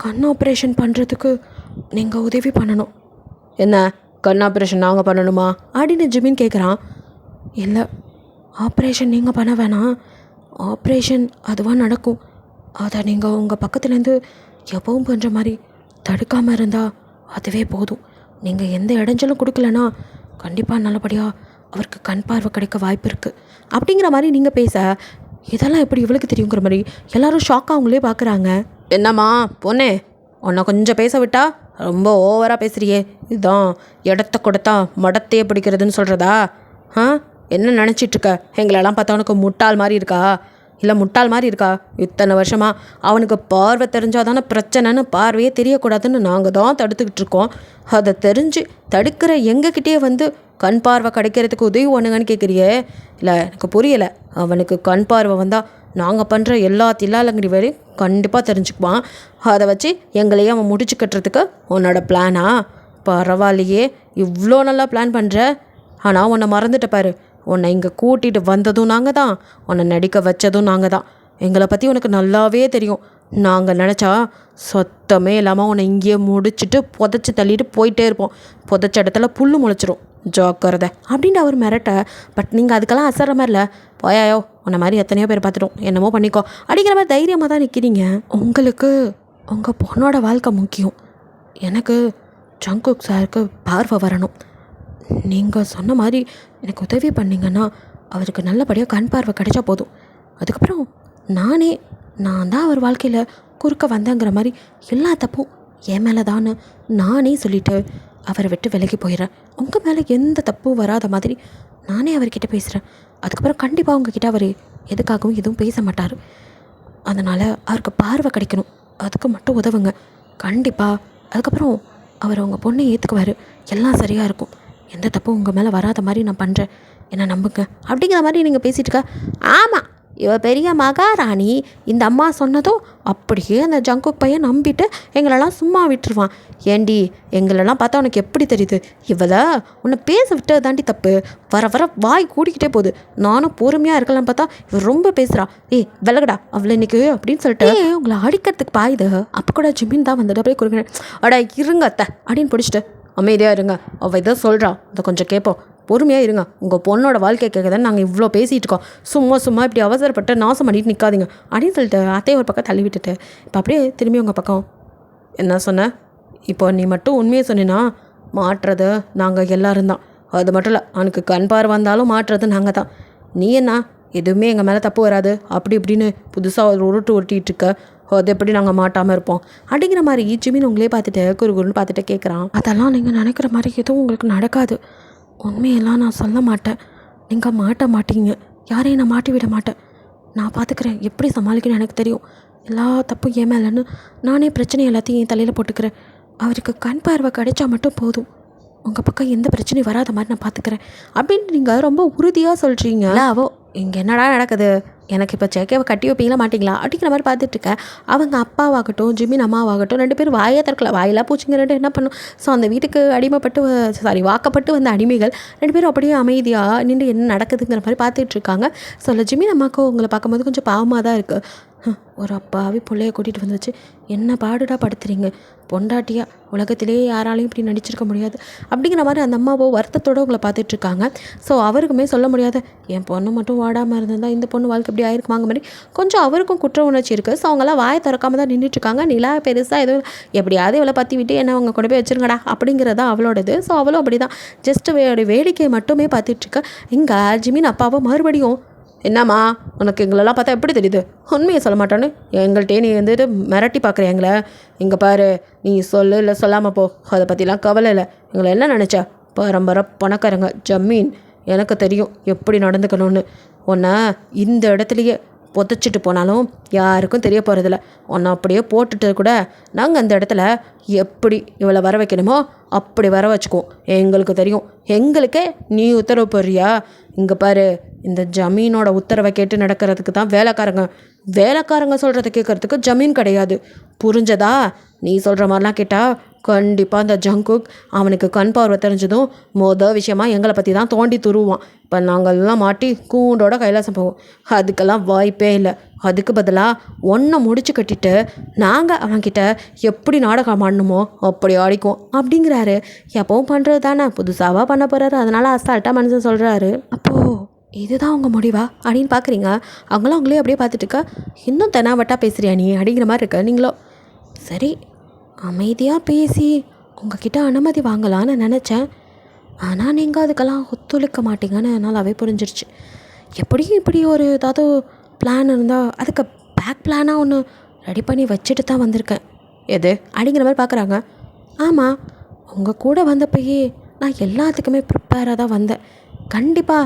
கண் ஆப்ரேஷன் பண்ணுறதுக்கு நீங்கள் உதவி பண்ணணும். என்ன கண் ஆப்ரேஷன் நாங்கள் பண்ணணுமா அப்படின்னு ஜிமின் கேட்குறான். இல்லை ஆப்ரேஷன் நீங்கள் பண்ண வேணாம், ஆப்ரேஷன் அதுவாக நடக்கும், அதை நீங்கள் உங்கள் பக்கத்துலேருந்து எப்பவும் பண்ணுற மாதிரி தடுக்காமல் இருந்தால் அதுவே போதும், நீங்கள் எந்த இடைஞ்சலும் கொடுக்கலன்னா கண்டிப்பாக நல்லபடியாக அவருக்கு கண் பார்வை கிடைக்க வாய்ப்பு இருக்குது அப்படிங்கிற மாதிரி நீங்கள் பேச, இதெல்லாம் எப்படி இவளுக்கு தெரியுங்கிற மாதிரி எல்லோரும் ஷாக்காக அவங்களே பார்க்குறாங்க. என்னம்மா பொண்ணே உன்னை கொஞ்சம் பேச விட்டா ரொம்ப ஓவராக பேசுறியே. இதுதான் இடத்த கொடுத்தா மடத்தையே பிடிக்கிறதுன்னு சொல்கிறதா? என்ன நினச்சிட்ருக்க? எங்களெல்லாம் பார்த்தா உனக்கு முட்டாள் மாதிரி இருக்கா? இல்லை முட்டாள் மாதிரி இருக்கா? இத்தனை வருஷமாக அவனுக்கு பார்வை தெரிஞ்சால் தானே பிரச்சனைன்னு பார்வையே தெரியக்கூடாதுன்னு நாங்கள் தான் தடுத்துக்கிட்டு இருக்கோம். அதை தெரிஞ்சு தடுக்கிற எங்ககிட்டயே வந்து கண் பார்வை கிடைக்கிறதுக்கு உதவி ஒன்றுங்கன்னு கேட்குறியே? இல்லை, எனக்கு புரியலை. அவனுக்கு கண் பார்வை வந்தால் நாங்கள் பண்ணுற எல்லா தில்லாலங்கடி வேலையும் கண்டிப்பாக தெரிஞ்சுக்குவான். அதை வச்சு எங்களையே அவன் முடிச்சு கட்டுறதுக்கு உன்னோட பிளானா? பரவாயில்லையே, இவ்வளோ நல்லா பிளான் பண்ணுற. ஆனால் உன்னை மறந்துட்ட பாரு. உன்னை இங்கே கூட்டிகிட்டு வந்ததும் நாங்கள் தான், உன்னை நடிக்க வச்சதும் நாங்கள் தான். எங்களை பற்றி உனக்கு நல்லாவே தெரியும். நாங்கள் நினச்சா சொத்தமே இல்லாமல் உன்னை இங்கேயே முடிச்சுட்டு புதைச்சி தள்ளிட்டு போயிட்டே இருப்போம். புதைச்ச இடத்துல புல் முளைச்சிரும், ஜாக்கிரதை அப்படின்ட்டு அவர் மிரட்ட. பட் நீங்கள் அதுக்கெல்லாம் அசர்ற மாதிரி இல்லை. போயாயோ, உன்னை மாதிரி எத்தனையோ பேர் பார்த்துட்டோம், என்னமோ பண்ணிக்கோ அப்படிங்கிற மாதிரி தைரியமாக தான் நிற்கிறீங்க. உங்களுக்கு உங்கள் பொண்ணோட வாழ்க்கை முக்கியம். எனக்கு ஜங்குக் சாருக்கு பார்வை வரணும். நீங்கள் சொன்ன மாதிரி எனக்கு உதவி பண்ணிங்கன்னா அவருக்கு நல்லபடியாக கண் பார்வை கிடைச்சா போதும். அதுக்கப்புறம் நான் தான் அவர் வாழ்க்கையில் குறுக்க வந்தேங்கிற மாதிரி எல்லா தப்பும் என் மேலே தான்னு நானே சொல்லிவிட்டு அவரை விட்டு விலகி போயிடுறேன். உங்கள் மேலே எந்த தப்பும் வராத மாதிரி நானே அவர்கிட்ட பேசுகிறேன். அதுக்கப்புறம் கண்டிப்பாக உங்ககிட்ட அவர் எதுக்காகவும் எதுவும் பேச மாட்டார். அதனால் அவருக்கு பார்வை கிடைக்கணும், அதுக்கு மட்டும் உதவுங்க கண்டிப்பாக. அதுக்கப்புறம் அவர் உங்கள் பொண்ணை ஏற்றுக்குவார், எல்லாம் சரியாக இருக்கும். எந்த தப்பும் உங்கள் மேலே வராத மாதிரி நான் பண்ணுறேன், என்ன நம்புங்க அப்படிங்கிற மாதிரி நீங்கள் பேசிகிட்டு இருக்க. ஆமாம், இவ பெரிய மகாராணி. இந்த அம்மா சொன்னதும் அப்படியே அந்த ஜங்குக் பையன் நம்பிட்டு எங்களெல்லாம் சும்மா விட்டுருவான். ஏண்டி, எங்களெல்லாம் பார்த்தா உனக்கு எப்படி தெரியுது? இவளை உன்னை பேச விட்டது தாண்டி தப்பு. வர வர வாய் கூடிக்கிட்டே போகுது. நானும் பொறுமையாக இருக்கலாம்னு பார்த்தா இவ ரொம்ப பேசுகிறா. விலகடா அவளை இன்னைக்கு அப்படின்னு சொல்லிட்டு உங்களை அடிக்கிறதுக்கு பாயுது. அப்போ கூட ஜிமின் தான் வந்துட்டு அப்படியே கொடுக்குறேன். அடா இருங்க அத்தை அப்படின்னு பிடிச்சிட்டு அமைதியாக இருங்க, அவள் இதை சொல்கிறான், அதை கொஞ்சம் கேட்போம், பொறுமையாக இருங்க. உங்கள் பொண்ணோட வாழ்க்கை கேட்குறதுன்னு நாங்கள் இவ்வளோ பேசிகிட்டு இருக்கோம். சும்மா இப்படி அவசரப்பட்டு நாசம் பண்ணிட்டு நிற்காதீங்க அப்படின்னு சொல்லிட்டு அத்தையை ஒரு பக்கம் தள்ளி விட்டுட்டு இப்போ அப்படியே திரும்பி உங்கள் பக்கம் என்ன சொன்ன? இப்போ நீ மட்டும் உண்மையை சொன்னா மாட்டுறது நாங்கள் எல்லோரும் தான். அது மட்டும் இல்லை, அவனுக்கு கண் பார்வை வந்தாலும் மாட்டுறது நாங்கள் தான். நீ என்ன எதுவுமே எங்கள் மேலே தப்பு வராது அப்படி இப்படின்னு புதுசாக ஒரு உருட்டிகிட்டு இருக்க, அது எப்படி நாங்கள் மாட்டாமல் இருப்போம் அப்படிங்கிற மாதிரி ஜிமின் உங்களே பார்த்துட்டு குருன்னு பார்த்துட்டு கேட்குறான். அதெல்லாம் நீங்கள் நினைக்கிற மாதிரி எதுவும் உங்களுக்கு நடக்காது. உண்மையெல்லாம் நான் சொல்ல மாட்டேன், நீங்கள் மாட்ட மாட்டீங்க, யாரையும் நான் மாட்டி விட மாட்டேன். நான் பார்த்துக்கிறேன், எப்படி சமாளிக்கணும்னு எனக்கு தெரியும். எல்லா தப்பும் ஏன் மேலேன்னு நானே பிரச்சனை எல்லாத்தையும் என் தலையில் போட்டுக்கிறேன். அவருக்கு கண் பார்வை கிடைச்சா மட்டும் போதும், உங்கள் பக்கம் எந்த பிரச்சனையும் வராத மாதிரி நான் பார்த்துக்கிறேன் அப்படின்னு நீங்கள் ரொம்ப உறுதியாக சொல்கிறீங்க. அவோ இங்கே என்னடா நடக்குது, எனக்கு இப்போ சேக்கையை கட்டி வைப்பீங்களா மாட்டிங்களா அப்படிங்கிற மாதிரி பார்த்துட்ருக்கேன். அவங்க அப்பாவாகட்டும் ஜிமின் அம்மாவாகட்டும் 2 பேரும் வாயே திறக்கல. வாயிலாக பூச்சிங்க 2 என்ன பண்ணும். ஸோ அந்த வீட்டுக்கு அடிமைப்பட்டு வாக்கப்பட்டு வந்த அடிமைகள் 2 பேரும் அப்படியே அமைதியாக நின்று என்ன நடக்குதுங்கிற மாதிரி பார்த்துட்ருக்காங்க. ஸோ ஜிமின் அம்மாவுக்கு உங்களை பார்க்கும்போது கொஞ்சம் பாவமாக தான் இருக்குது. ஒரு அப்பாவே பிள்ளைய கூட்டிகிட்டு வந்து வச்சு என்ன பாடுடா படுத்துறீங்க, பொண்டாட்டியா உலகத்திலேயே யாராலையும் இப்படி நடிச்சிருக்க முடியாது அப்படிங்கிற மாதிரி அந்த அம்மாவோ வருத்தத்தோடு உங்களை பார்த்துட்ருக்காங்க. ஸோ அவருக்குமே சொல்ல முடியாது, என் பொண்ணு மட்டும் வாடாமல் இருந்திருந்தால் இந்த பொண்ணு வாழ்க்கை இப்படி ஆயிருக்குமாங்க மாதிரி கொஞ்சம் அவருக்கும் குற்ற உணர்ச்சி இருக்குது. ஸோ அவங்களாம் வாயை திறக்காமல் தான் நின்றுட்டுருக்காங்க. நிலா பெருசாக எதுவும் எப்படியாவது இவளை பற்றி விட்டு என்ன அவங்க கொண்டு போய் வச்சுருங்கடா அப்படிங்கிறதா அவளோடது. ஸோ அவளும் அப்படி தான் ஜஸ்ட் வேடிக்கையை மட்டுமே பார்த்துட்ருக்க. இங்கே ஜிமின் அப்பாவோ மறுபடியும் என்னம்மா உனக்கு எங்களெல்லாம் பார்த்தா எப்படி தெரியுது, உண்மையை சொல்ல மாட்டான்னு எங்கள்கிட்டே நீ வந்துட்டு மிரட்டி பார்க்குற எங்களை. இங்கே பாரு, நீ சொல்லு இல்லை சொல்லாமல் போ, அதை பற்றிலாம் கவலை இல்லை. எங்களை என்ன நினச்சா பரம்பரை பணக்காரங்க ஜமீன், எனக்கு தெரியும் எப்படி நடந்துக்கணும்னு. உன்னை இந்த இடத்துலையே புதைச்சிட்டு போனாலும் யாருக்கும் தெரிய போகிறதில்ல. உன்னை அப்படியே போட்டுட்டு கூட நாங்கள் அந்த இடத்துல எப்படி இவளை வர வைக்கணுமோ அப்படி வர வச்சுக்குவோம். எங்களுக்கு தெரியும், எங்களுக்கே நீ உத்தரவு போடுறியா? இங்கே பாரு, இந்த ஜமீனோட உத்தரவை கேட்டு நடக்கிறதுக்கு தான் வேலைக்காரங்க சொல்கிறத கேட்குறதுக்கு ஜமீன் கிடையாது, புரிஞ்சதா? நீ சொல்கிற மாதிரிலாம் கேட்டால் கண்டிப்பாக அந்த ஜங்குக் அவனுக்கு கண் பார்வை தெரிஞ்சதும் விஷயமா எங்களை பற்றி தான் தோண்டி துருவான். இப்போ நாங்கள்லாம் மாட்டி கூண்டோட கைலாசம் போவோம். அதுக்கெல்லாம் வாய்ப்பே இல்லை. அதுக்கு பதிலாக ஒன்றை முடிச்சு கட்டிட்டு நாங்கள் அவன்கிட்ட எப்படி நாடகம் ஆடணுமோ அப்படி ஆடிக்குவோம் அப்படிங்கிறாரு. எப்பவும் பண்ணுறது தானே, புதுசாக பண்ண போகிறாரு, அதனால் அசால்ட்டாக மனுஷன் சொல்கிறாரு. அப்போது இதுதான் உங்கள் முடிவா அப்படின்னு பார்க்குறீங்க. அவங்களும் அவங்களே அப்படியே பார்த்துட்டு இருக்க. இன்னும் தெனாவட்டா பேசுகிறியா நீ அப்படிங்கிற மாதிரி இருக்க. நீங்களோ சரி அமைதியாக பேசி உங்ககிட்ட அனுமதி வாங்கலான்னு நினச்சேன், ஆனால் நீங்கள் அதுக்கெல்லாம் ஒத்துழைக்க மாட்டீங்கன்னு நல்லாவே புரிஞ்சிருச்சு. எப்படியும் இப்படி ஒரு ஏதாவது பிளான் இருந்தால் அதுக்கு பேக் பிளானாக ஒன்று ரெடி பண்ணி வச்சுட்டு தான் வந்திருக்கேன். எது அப்படிங்கிற மாதிரி பார்க்குறாங்க. ஆமாம், உங்கள் கூட வந்தப்பயே நான் எல்லாத்துக்குமே ப்ரிப்பேராக தான் வந்தேன். கண்டிப்பாக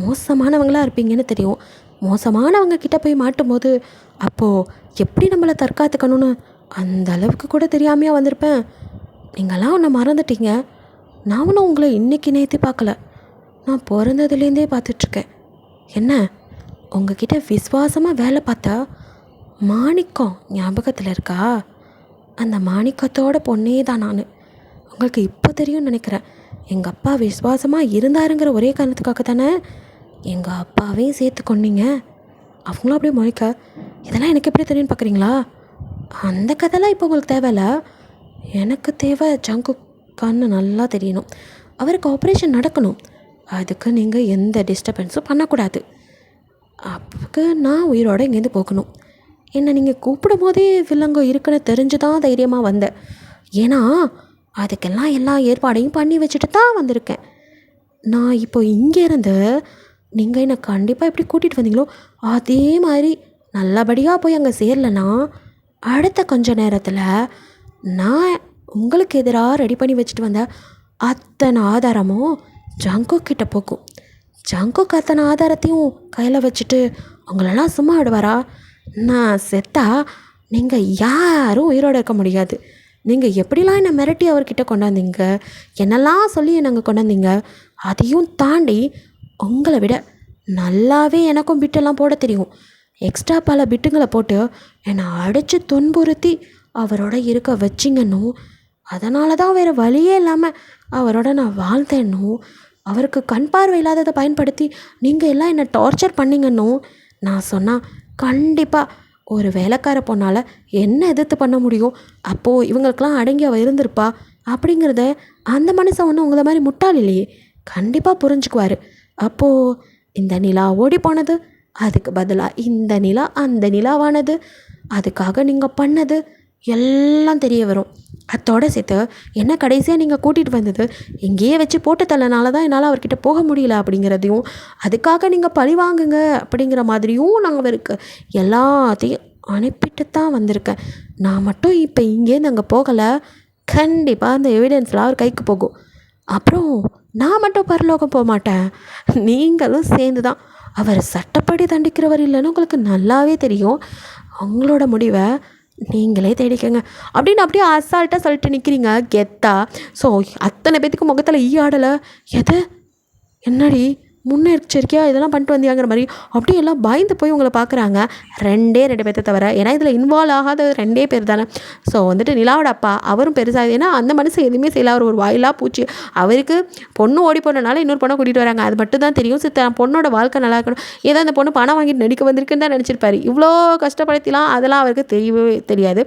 மோசமானவங்களாக இருப்பீங்கன்னு தெரியும். மோசமானவங்க கிட்ட போய் மாட்டும்போது அப்போது எப்படி நம்மளை தற்காத்துக்கணும்னு அந்த அளவுக்கு கூட தெரியாமையாக வந்திருப்பேன். நீங்களாம் ஒன்றை மறந்துட்டீங்க. நானும் உங்களை இன்றைக்கி நேற்று பார்க்கல, நான் பிறந்ததுலேருந்தே பார்த்துட்ருக்கேன். என்ன உங்ககிட்ட விசுவாசமாக வேலை பார்த்தா மாணிக்கம் ஞாபகத்தில் இருக்கா? அந்த மாணிக்கத்தோட பொண்ணே தான் நான். உங்களுக்கு இப்போ தெரியும்னு நினைக்கிறேன். எங்கள் அப்பா விசுவாசமாக இருந்தாருங்கிற ஒரே காரணத்துக்காக தானே எங்கள் அப்பாவையும் சேர்த்து கொண்டீங்க. அவங்களும் அப்படியே முழிக்க, இதெல்லாம் எனக்கு எப்படி தெரியும்னு பார்க்குறீங்களா? அந்த கதைலாம் இப்போ உங்களுக்கு தேவையில்ல. எனக்கு தேவை ஜங்குக்கான்னு நல்லா தெரியணும். அவருக்கு ஆப்ரேஷன் நடக்கணும். அதுக்கு நீங்கள் எந்த டிஸ்டர்பன்ஸும் பண்ணக்கூடாது. அப்போக்கு நான் உயிரோடு இங்கேருந்து போகணும். என்னை நீங்கள் கூப்பிடும் போதே வில்லங்கம் இருக்குன்னு தெரிஞ்சு தான் தைரியமாக வந்தேன். ஏன்னா அதுக்கெல்லாம் எல்லா ஏற்பாடையும் பண்ணி வச்சுட்டு தான் வந்திருக்கேன். நான் இப்போ இங்கேருந்து நீங்கள் என்னை கண்டிப்பாக எப்படி கூட்டிகிட்டு வந்தீங்களோ அதே மாதிரி நல்லபடியாக போய் அங்கே சேரலைன்னா அடுத்த கொஞ்ச நேரத்தில் நான் உங்களுக்கு எதிராக ரெடி பண்ணி வச்சுட்டு வந்த அத்தனை ஆதாரமும் ஜங்குக் கிட்ட போகும். ஜங்குக் அத்தனை ஆதாரத்தையும் கையில் வச்சுட்டு உங்களெல்லாம் சும்மா விடுவாரா? நான் செத்தா நீங்கள் யாரும் உயிரோடு இருக்க முடியாது. நீங்கள் எப்படிலாம் என்னை மிரட்டி அவர்கிட்ட கொண்டாந்தீங்க, என்னெல்லாம் சொல்லி என்னங்க கொண்டாந்தீங்க, அதையும் தாண்டி உங்களை விட நல்லாவே எனக்கும் பிட்டெல்லாம் போட தெரியும். எக்ஸ்ட்ரா பல பிட்டுங்களை போட்டு என்னை அடித்து துன்புறுத்தி அவரோட இருக்க வச்சிங்கன்னும், அதனால தான் வேறு வழியே இல்லாமல் அவரோட நான் வாழ்ந்தேன்னும், அவருக்கு கண் பார்வை இல்லாததை பயன்படுத்தி நீங்கள் எல்லாம் என்னை டார்ச்சர் பண்ணிங்கன்னும் நான் சொன்னால் கண்டிப்பாக ஒரு வேலைக்கார பொண்ணால் என்ன எதிர்த்து பண்ண முடியும்? அப்போது இவங்களுக்கெல்லாம் அடங்கி அவள் இருந்திருப்பா அப்படிங்கிறத அந்த மனுஷன் ஒன்றும் உங்களை மாதிரி முட்டாள் இல்லையே, கண்டிப்பாக புரிஞ்சுக்குவார். அப்போது இந்த நிலா ஓடி போனது, அதுக்கு பதிலாக இந்த நிலா அந்த நிலாவானது, அதுக்காக நீங்கள் பண்ணது எல்லாம் தெரிய வரும். அத்தோடு சேர்த்து என்ன கடைசியாக நீங்கள் கூட்டிகிட்டு வந்தது இங்கேயே வச்சு போட்டு தள்ளனால தான் என்னால் அவர்கிட்ட போக முடியல அப்படிங்கிறதையும், அதுக்காக நீங்கள் பழி வாங்குங்க அப்படிங்கிற மாதிரியும் நாங்கள் அவருக்கு எல்லாத்தையும் அனுப்பிட்டு தான் வந்திருக்கேன். நான் மட்டும் இப்போ இங்கேருந்து அங்கே போகலை, கண்டிப்பாக அந்த எவிடன்ஸ்லாம் அவர் கைக்கு போகும். அப்புறம் நான் மட்டும் பரலோகம் போக மாட்டேன், நீங்களும் சேர்ந்து தான். அவர் சட்டப்படி தண்டிக்கிறவர் இல்லைன்னு உங்களுக்கு நல்லாவே தெரியும். அவங்களோட முடிவை நீங்களே தேடிக்கங்க அப்படின்னு அப்படியே அசால்ட்டாக சொல்லிட்டு நிற்கிறீங்க கெத்தா. ஸோ அத்தனை பேத்துக்கு முகத்தில் ஈயாடலை. எது என்னடி முன்னெச்சரிக்கையாக இதெல்லாம் பண்ணிட்டு வந்தியாங்கிற மாதிரி அப்படியே எல்லாம் பயந்து போய் உங்களை பார்க்குறாங்க. ரெண்டு பேர்த்த தவிர, ஏன்னா இதில் இன்வால்வ் ஆகாத 2 பேர் தானே. ஸோ வந்துட்டு நிலாவோட அப்பா அவரும் பெருசாக, ஏன்னா அந்த மனுஷன் எதுவுமே செய்யல, அவர் ஒரு வாயிலாக பூச்சி. அவருக்கு பொண்ணு ஓடி போனனால இன்னொரு பொண்ணை கூட்டிகிட்டு வராங்க, அது மட்டும் தான் தெரியும். பொண்ணோட வாழ்க்கை நல்லா இருக்கணும், ஏதோ அந்த பொண்ணு பணம் வாங்கிட்டு நடிக்க வந்திருக்குன்னு தான் நினச்சிருப்பாரு. இவ்வளோ கஷ்டப்படுத்திலாம் அதெல்லாம் அவருக்கு தெரியவே தெரியாது.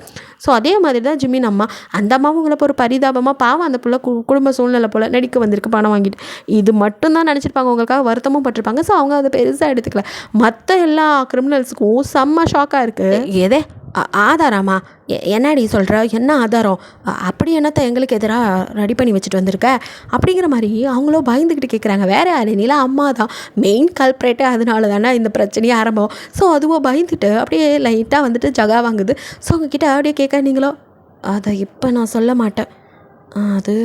ஸோ அதே மாதிரி தான் ஜிம்மின் அம்மா, அந்த அம்மாவும் உங்களை ஒரு பரிதாபமாக பாவம் அந்த பிள்ளை குடும்ப சூழ்நிலை போல் நடிக்க வந்திருக்கு பணம் வாங்கிட்டு, இது மட்டும் தான் நினச்சிருப்பாங்க. உங்களுக்காக வருத்தமும் பட்டிருப்பாங்க. ஸோ அவங்க அதை பெருசாக எடுத்துக்கல. மற்ற எல்லா கிரிமினல்ஸுக்கும் செம்ம ஷாக்காக இருக்குது. எதே ஆதாரமா? என்னடி சொல்கிற? என்ன ஆதாரம்? அப்படி என்னத்தை எங்களுக்கு எதிராக ரெடி பண்ணி வச்சுட்டு வந்திருக்க அப்படிங்கிற மாதிரி அவங்களும் பயந்துக்கிட்டு கேட்குறாங்க. வேறு யார்? நிலா அம்மா தான் மெயின் கல்ப்ரேட்டே, அதனால தானே இந்த பிரச்சனையே ஆரம்பம். ஸோ அதுவும் பயந்துட்டு அப்படியே லைட்டாக வந்துட்டு ஜகா வாங்குது. ஸோ உங்ககிட்ட அப்படியே கேட்க, நீங்களோ அதை இப்போ நான் சொல்ல மாட்டேன், அது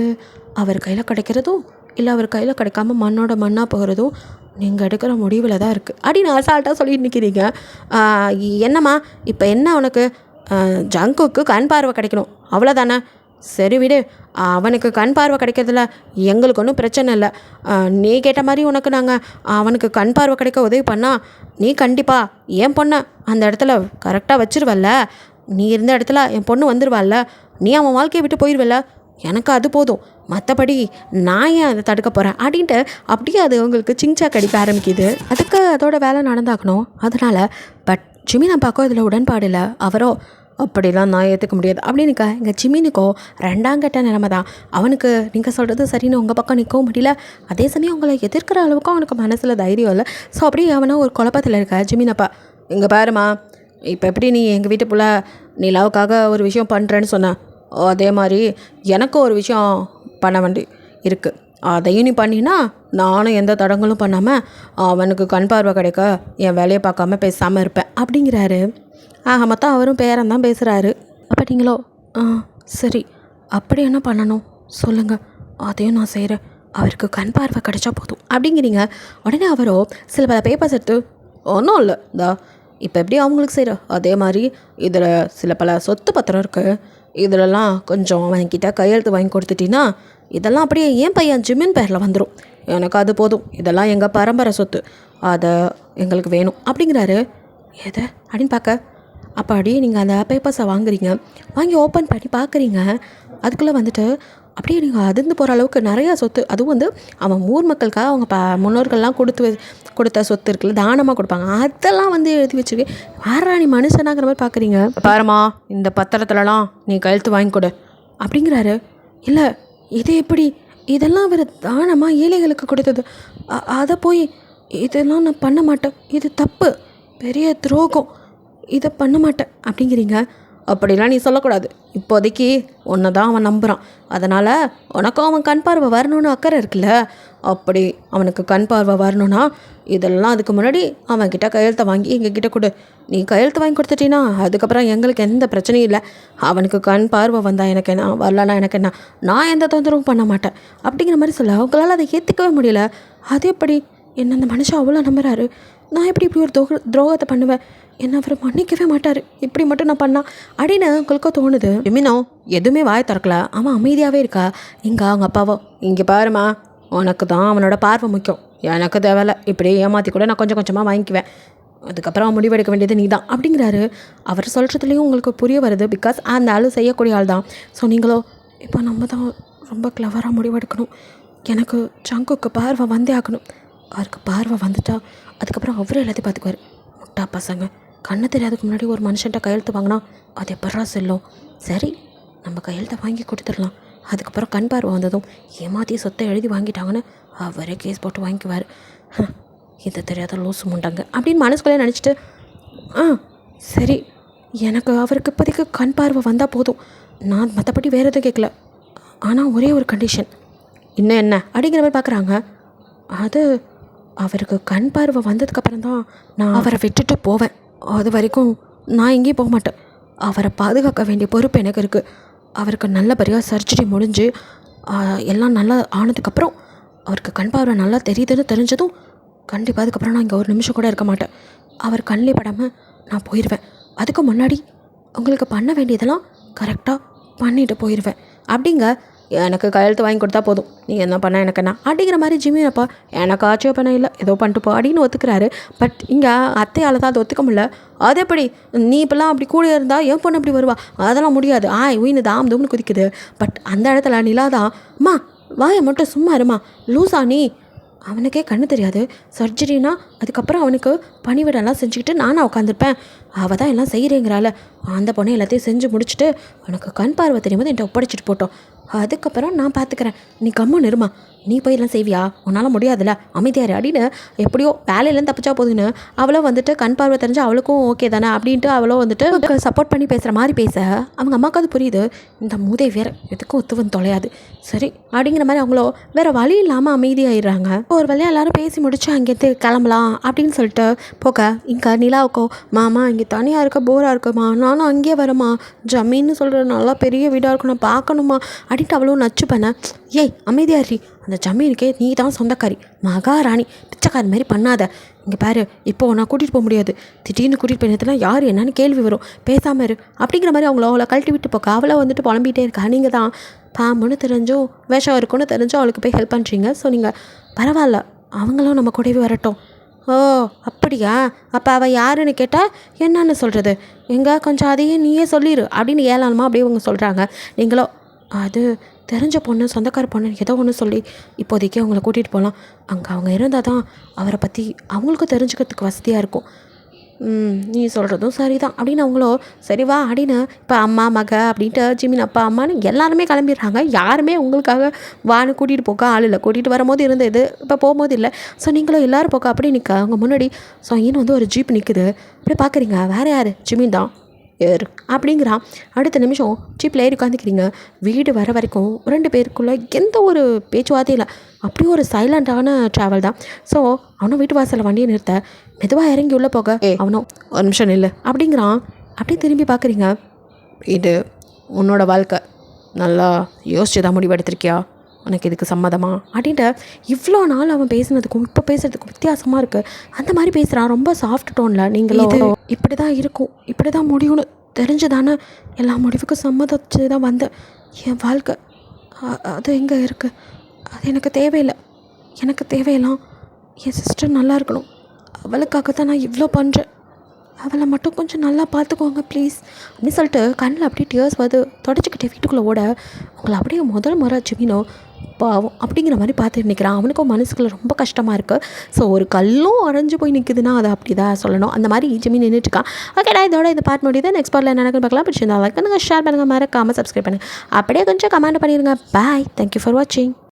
அவர் கையில் கிடைக்கிறதும் இல்லை அவர் கையில் கிடைக்காம மண்ணோட மண்ணாக போகிறதும் நீங்கள் எடுக்கிற முடிவில் தான் இருக்குது அப்படின்னு அசால்ட்டாக சொல்லிட்டு நிற்கிறீங்க. என்னம்மா இப்போ என்ன உனக்கு? ஜங்குக்கு கண் பார்வை கிடைக்கணும் அவ்வளோதானே? சரி விடு, அவனுக்கு கண் பார்வை கிடைக்கிறதுல எங்களுக்கு ஒன்றும் பிரச்சனை இல்லை. நீ கேட்ட மாதிரி உனக்கு நாங்கள் அவனுக்கு கண் பார்வை கிடைக்க உதவி பண்ணால் நீ கண்டிப்பாக என் பொண்ணை அந்த இடத்துல கரெக்டாக வச்சிருவல்ல, நீ இருந்த இடத்துல என் பொண்ணு வந்துடுவாள்ல, நீ அவன் வாழ்க்கையை விட்டு போயிடுவல்ல, எனக்கு அது போதும், மற்றபடி நான் ஏன் அதை தடுக்க போகிறேன் அப்படின்ட்டு அப்படியே அது உங்களுக்கு சிங்சா கடிக்க ஆரம்பிக்குது. அதுக்கு அதோட வேலை நடந்தாக்கணும். அதனால் பட் ஜிமின் அப்பாக்கோ இதில் உடன்பாடு இல்லை. அவரோ அப்படிலாம் நான் ஏற்றுக்க முடியாது அப்படின்னுக்கா. எங்கள் ஜிமினுக்கோ 2ஆம் கட்ட நிலைமை தான். அவனுக்கு நீங்கள் சொல்கிறது சரின்னு உங்கள் பக்கம் நிற்கவும் முடியல, அதே சமயம் உங்களை எதிர்க்கிற அளவுக்கும் அவனுக்கு மனசில் தைரியம் இல்லை. ஸோ அப்படியே அவனை ஒரு குழப்பத்தில் இருக்க. ஜிமின் அப்பா, இங்கே பாருமா, இப்போ எப்படி நீ எங்கள் வீட்டுக்குள்ள நிலாவுக்காக ஒரு விஷயம் பண்ணுறேன்னு சொன்ன, அதே மாதிரி எனக்கும் ஒரு விஷயம் பண்ண வேண்டி இருக்குது, அதையும் நீ பண்ணினா நானும் எந்த தடங்களும் பண்ணாமல் அவனுக்கு கண் பார்வை கிடைக்க என் வேலையை பார்க்காம பேசாமல் இருப்பேன் அப்படிங்கிறாரு. மொத்தம் அவரும் பேரன் தான் பேசுகிறாரு. அப்போ நீங்களோ ஆ சரி, அப்படி என்ன பண்ணணும் சொல்லுங்கள், அதையும் நான் செய்கிறேன். அவருக்கு கண் பார்வை கிடைச்சா போதும் அப்படிங்கிறீங்க. உடனே அவரோ சில பல பேப்பர்ஸ் எடுத்து, ஒன்றும் இல்லை, இப்போ எப்படி அவங்களுக்கு செய்கிற அதே மாதிரி இதில் சில பல சொத்து பத்திரம் இருக்குது, இதிலலாம் கொஞ்சம் அவன்கிட்ட கையெழுத்து வாங்கி கொடுத்துட்டீங்கன்னா இதெல்லாம் அப்படியே என் பையன் ஜிம்மின் பேரில் வந்துடும். எனக்கு அது போதும், இதெல்லாம் எங்கள் பரம்பரை சொத்து, அதை எங்களுக்கு வேணும் அப்படிங்கிறாரு. எதை அப்படின்னு பார்க்க, அப்பாடி நீங்கள் அந்த பேப்பர்ஸை வாங்குறீங்க, வாங்கி ஓப்பன் பண்ணி பார்க்குறீங்க. அதுக்குள்ளே வந்துட்டு அப்படியே நீங்கள் அதிர்ந்து போகிற அளவுக்கு நிறையா சொத்து. அதுவும் வந்து அவன் ஊர் மக்களுக்காக அவங்க முன்னோர்கள்லாம் கொடுத்த சொத்து இருக்குல்ல, தானமாக கொடுப்பாங்க, அதெல்லாம் வந்து எழுதி வச்சுருக்கேன். வேறா நீ மனுஷனாகிற மாதிரி பார்க்குறீங்க. பாருமா, இந்த பத்திரத்துலலாம் நீ கழுத்து வாங்கி கொடு அப்படிங்கிறாரு. இல்லை, இது எப்படி, இதெல்லாம் அவர் தானமாக ஏழைகளுக்கு கொடுத்தது, அதை போய் இதெல்லாம் நான் பண்ண மாட்டேன், இது தப்பு, பெரிய துரோகம், இதை பண்ண மாட்டேன் அப்படிங்கிறீங்க. அப்படிலாம் நீ சொல்லக்கூடாது. இப்போதைக்கு ஒன்று தான் அவன் நம்புகிறான், அதனால் உனக்கும் அவன் கண் பார்வை வரணும்னு அக்கறை இருக்குல்ல. அப்படி அவனுக்கு கண் பார்வை வரணும்னா இதெல்லாம் அதுக்கு முன்னாடி அவன்கிட்ட கையெழுத்தை வாங்கி எங்ககிட்ட கொடு. நீ கையெழுத்து வாங்கி கொடுத்துட்டீன்னா அதுக்கப்புறம் எங்களுக்கு எந்த பிரச்சனையும் இல்லை. அவனுக்கு கண் பார்வை வந்தால் எனக்கு என்ன, வரலன்னா எனக்கு என்ன, நான் எந்த தொந்தரவும் பண்ண மாட்டேன் அப்படிங்கிற மாதிரி சொல்ல அவங்களால அதை ஏற்றுக்கவே முடியல. அது எப்படி, என்ன அந்த மனுஷன் அவ்வளோ நம்புறாரு, நான் எப்படி இப்படி ஒரு துரோகத்தை பண்ணுவேன், என்ன அவர் மன்னிக்கவே மாட்டார், இப்படி மட்டும் நான் பண்ணா அப்படின்னு உங்களுக்கு தோணுது. ஜிமினோ எதுவுமே வாய் திறக்கல, அவன் அமைதியாகவே இருக்கா. இங்கே அவங்க அப்பாவோ, இங்கே பாருமா, உனக்கு தான் அவனோட பார்வை முக்கியம், எனக்கு தேவையில்ல, இப்படியே ஏமாற்றி கூட நான் கொஞ்சம் கொஞ்சமாக வாங்கிக்குவேன், அதுக்கப்புறம் முடிவெடுக்க வேண்டியது நீ தான் அப்படிங்கிறாரு. அவர் சொல்கிறதுலேயும் உங்களுக்கு புரிய வருது, பிகாஸ் அந்த ஆள் செய்யக்கூடிய ஆள் தான். ஸோ நீங்களோ இப்போ நம்ம தான் ரொம்ப கிளவராக முடிவெடுக்கணும், எனக்கு சங்குக்கு பார்வை வந்தே ஆகணும், அவருக்கு பார்வை வந்துட்டா அதுக்கப்புறம் அவரே எல்லாத்தையும் பார்த்துக்குவார். முட்டா பசங்க, கண்ணு தெரியாதுக்கு முன்னாடி ஒரு மனுஷன்ட்ட கையெழுத்து வாங்கினா அது எப்படா செல்லும். சரி, நம்ம கையெழுத்தை வாங்கி கொடுத்துடலாம், அதுக்கப்புறம் கண் பார்வை வந்ததும் ஏமாற்றி சொத்தை எழுதி வாங்கிட்டாங்கன்னு அவரே கேஸ் போட்டு வாங்கிக்குவார். இது தெரியாத லூசு முண்டாங்க அப்படின்னு மனசுக்குள்ளே நினச்சிட்டு, சரி, எனக்கு அவருக்கு இப்போதைக்கு கண் பார்வை வந்தால் போதும், நான் மற்றபடி வேறு எதுவும் கேட்கல, ஆனால் ஒரே ஒரு கண்டிஷன். இன்னும் என்ன அப்படிங்கிற மாதிரி பார்க்குறாங்க. அது அவருக்கு கண் பார்வை வந்ததுக்கப்புறம் தான் நான் அவரை விட்டுட்டு போவேன், அது வரைக்கும் நான் எங்கேயும் போக மாட்டேன், அவரை பாதுகாக்க வேண்டிய பொறுப்பு எனக்கு இருக்குது. அவருக்கு நல்லபடியாக சர்ஜரி முடிஞ்சு எல்லாம் நல்லா ஆனதுக்கப்புறம் அவருக்கு கண் பார்வை நல்லா தெரியுதுன்னு தெரிஞ்சதும் கண்டிப்பாக அதுக்கப்புறம் நான் இங்கே ஒரு நிமிஷம் கூட இருக்க மாட்டேன், அவர் கண்ணிலே படாமல் நான் போயிடுவேன். அதுக்கு முன்னாடி உங்களுக்கு பண்ண வேண்டியதெல்லாம் கரெக்டாக பண்ணிட்டு போயிடுவேன் அப்படிங்க. எனக்கு கையெழுத்து வாங்கி கொடுத்தா போதும், நீ என்ன பண்ண எனக்கு என்ன அப்படிங்கிற மாதிரி ஜிமினப்பா எனக்கு ஆட்சியோ பண்ண இல்லை, ஏதோ பண்ணிட்டு போ அப்படின்னு ஒத்துக்கிறாரு. பட் இங்கே அத்தையால் தான் அதை ஒத்துக்க முடியல. அது எப்படி, நீ இப்போல்லாம் அப்படி கூட இருந்தால் என் பொண்ணு அப்படி வருவா, அதெல்லாம் முடியாது, உயின்னு தாம் தூம்னு குதிக்குது. பட் அந்த இடத்துல நிலாதான், அம்மா வாயை மட்டும் சும்மா இருமா, லூசா நீ, அவனுக்கே கண்ணு தெரியாது, சர்ஜரினா அதுக்கப்புறம் அவனுக்கு பணிவிடெல்லாம் செஞ்சுக்கிட்டு நானாக உட்காந்துருப்பேன், அவள் தான் எல்லாம் செய்கிறேங்கிறாள், அந்த பொண்ணை எல்லாத்தையும் செஞ்சு முடிச்சுட்டு உனக்கு கண் பார்வை தெரியும் போது என்கிட்ட ஒப்படைச்சிட்டு போட்டோம், அதுக்கப்புறம் நான் பார்த்துக்கிறேன், நீ கம்முன்னு இருமா, நீ போய் எல்லாம் செய்வியா, உன்னால் முடியாதுல்ல, அமைதியாரு அப்படின்னு எப்படியோ வேலையிலேருந்து தப்பிச்சா போதுன்னு அவளோ வந்துட்டு கண் பார்வை தெரிஞ்சு அவளுக்கும் ஓகே தானே அப்படின்ட்டு அவளோ வந்துட்டு சப்போர்ட் பண்ணி பேசுகிற மாதிரி பேச அவங்க அம்மாவுக்கு அது புரியுது. இந்த மூதை வேறு எதுக்கும் ஒத்து வந்து தொலையாது, சரி அப்படிங்கிற மாதிரி அவங்களோ வேறு வழி இல்லாமல் அமைதியாகிடுறாங்க. ஒரு வழியாக எல்லோரும் பேசி முடிச்சு அங்கேருந்து கிளம்பலாம் அப்படின்னு சொல்லிட்டு போக, இங்கே நிலாவுக்கோ, மாமா இங்கே தனியாக இருக்க போராக இருக்குமா, நானும் அங்கேயே வரமா, ஜமீன்னு சொல்கிற நல்லா பெரிய வீடாக இருக்கும், நான் பார்க்கணுமா அப்படின்ட்டு அவ்வளோ நச்சு பண்ண. ஏய் அமைதியாரி, அந்த ஜமீனுக்கே நீ தான் சொந்தக்காரி, மகாராணி, பிச்சைக்காரி மாதிரி பண்ணாத, இங்கே பாரு இப்போது நான் கூட்டிகிட்டு போக முடியாது, திடீர்னு கூட்டிகிட்டு போயிருந்ததுனா யார் என்னன்னு கேள்வி வரும், பேசாமல் இரு அப்படிங்கிற மாதிரி அவளை கழட்டி விட்டு போக்க அவளை வந்துட்டு புலம்பிகிட்டே இருக்கா. நீங்கள் தான் பாம்புன்னு தெரிஞ்சும் விஷம் இருக்குன்னு தெரிஞ்சும் அவளுக்கு போய் ஹெல்ப் பண்ணுறீங்க. ஸோ நீங்கள் பரவாயில்ல, அவங்களும் நம்ம கூடவே வரட்டும். ஓ அப்படியா, அப்போ அவள் யாருன்னு கேட்டால் என்னன்னு சொல்கிறது, எங்கே கொஞ்சம் அதையே நீயே சொல்லிடு அப்படின்னு ஏளானமா அப்படியே அவங்க சொல்கிறாங்க. நீங்களோ அது தெரிஞ்ச பொண்ணு, சொந்தக்கார பொண்ணு, ஏதோ ஒன்று சொல்லி இப்போதைக்கு அவங்கள கூட்டிகிட்டு போகலாம், அங்கே அவங்க இருந்தால் தான் அவரை பற்றி அவங்களுக்கும் தெரிஞ்சுக்கிறதுக்கு வசதியாக இருக்கும். நீ சொல்கிறதும் சரி தான் அப்படின்னு அவங்களோ சரி வா அப்படின்னு இப்போ அம்மா மக அப்படின்ட்டு ஜிமின் அப்பா அம்மான்னு எல்லாருமே கிளம்பிடுறாங்க. யாருமே உங்களுக்காக வான்னு கூட்டிகிட்டு போக்க ஆள் இல்லை, கூட்டிகிட்டு வரும்போது இருந்தது, இப்போ போகும்போது இல்லை. ஸோ நீங்களும் எல்லோரும் போக்க அப்படி நிற்க அவங்க முன்னாடி ஸோ இன்னும் வந்து ஒரு ஜீப் நிற்குது. அப்படி பார்க்குறீங்க, வேறு யார், ஜிமின் தான் ஏறு அப்படிங்கிறான். அடுத்த நிமிஷம் ஜீப்பில் ஏறி உட்காந்துக்கிறீங்க. வீடு வர வரைக்கும் 2 பேருக்குள்ளே எந்த ஒரு பேச்சுவார்த்தையும் இல்லை, அப்படியே ஒரு சைலண்டான ட்ராவல் தான். ஸோ அவனும் வீட்டு வாசலில் வண்டியை நிறுத்த மெதுவாக இறங்கி உள்ளே போக அவனும் ஒரு நிமிஷம் இல்லை அப்படிங்கிறான். அப்படியே திரும்பி பார்க்குறீங்க, இது உன்னோட வாழ்க்கை நல்லா யோசிச்சு தான் முடிவெடுத்திருக்கியா, உனக்கு இதுக்கு சம்மதமா அப்படின்ட்டு இவ்வளோ நாள் அவன் பேசுனதுக்கும் இப்போ பேசுகிறதுக்கும் வித்தியாசமாக இருக்குது. அந்த மாதிரி பேசுகிறான் ரொம்ப சாஃப்ட் டோனில். நீங்களும் இது இப்படி தான் இருக்கும், இப்படி தான் முடியும்னு தெரிஞ்சு தானே எல்லா முடிவுக்கும் சம்மதிச்சு தான் வந்தேன். என் வாழ்க்கை அது எங்கே இருக்குது, அது எனக்கு தேவையில்லை. எனக்கு தேவையெல்லாம் என் சிஸ்டர் நல்லா இருக்கணும். அவளுக்காக தான் நான் இவ்வளோ பண்ணுறேன். அவளை மட்டும் கொஞ்சம் நல்லா பார்த்துக்கோங்க ப்ளீஸ் அப்படின்னு சொல்லிட்டு கண்ணில் அப்படியே டியர்ஸ் வருது. தொடச்சிக்கிட்டே வீட்டுக்குள்ளே ஓட அவங்கள அப்படியே முதல் முறை ஜிமினோ பாவம் அப்படிங்கிற மாதிரி பார்த்துட்டு நிற்கிறான். அவனுக்கும் மனசுக்குள்ளே ரொம்ப கஷ்டமாக இருக்குது. ஸோ ஒரு கல்லும் அரைஞ்சு போய் நிற்குதுன்னா அதை அப்படி தான் சொல்லணும். அந்த மாதிரி ஜிமி நின்றுட்டுருக்கான். ஓகேடா, இதோட இந்த பார்ட் முடியுது. நெக்ஸ்ட் பார்ட்டில் என்ன நடக்குன்னு பார்க்கலாம். பிடிச்சிருந்தா லைக் பண்ணுங்கள், ஷேர் பண்ணுங்கள், மறக்காமல் சப்ஸ்கிரைப் பண்ணுங்கள். அப்படியே கொஞ்சம் கமெண்ட் பண்ணிடுங்க. பாய், தேங்க்யூ ஃபார் வாட்சிங்.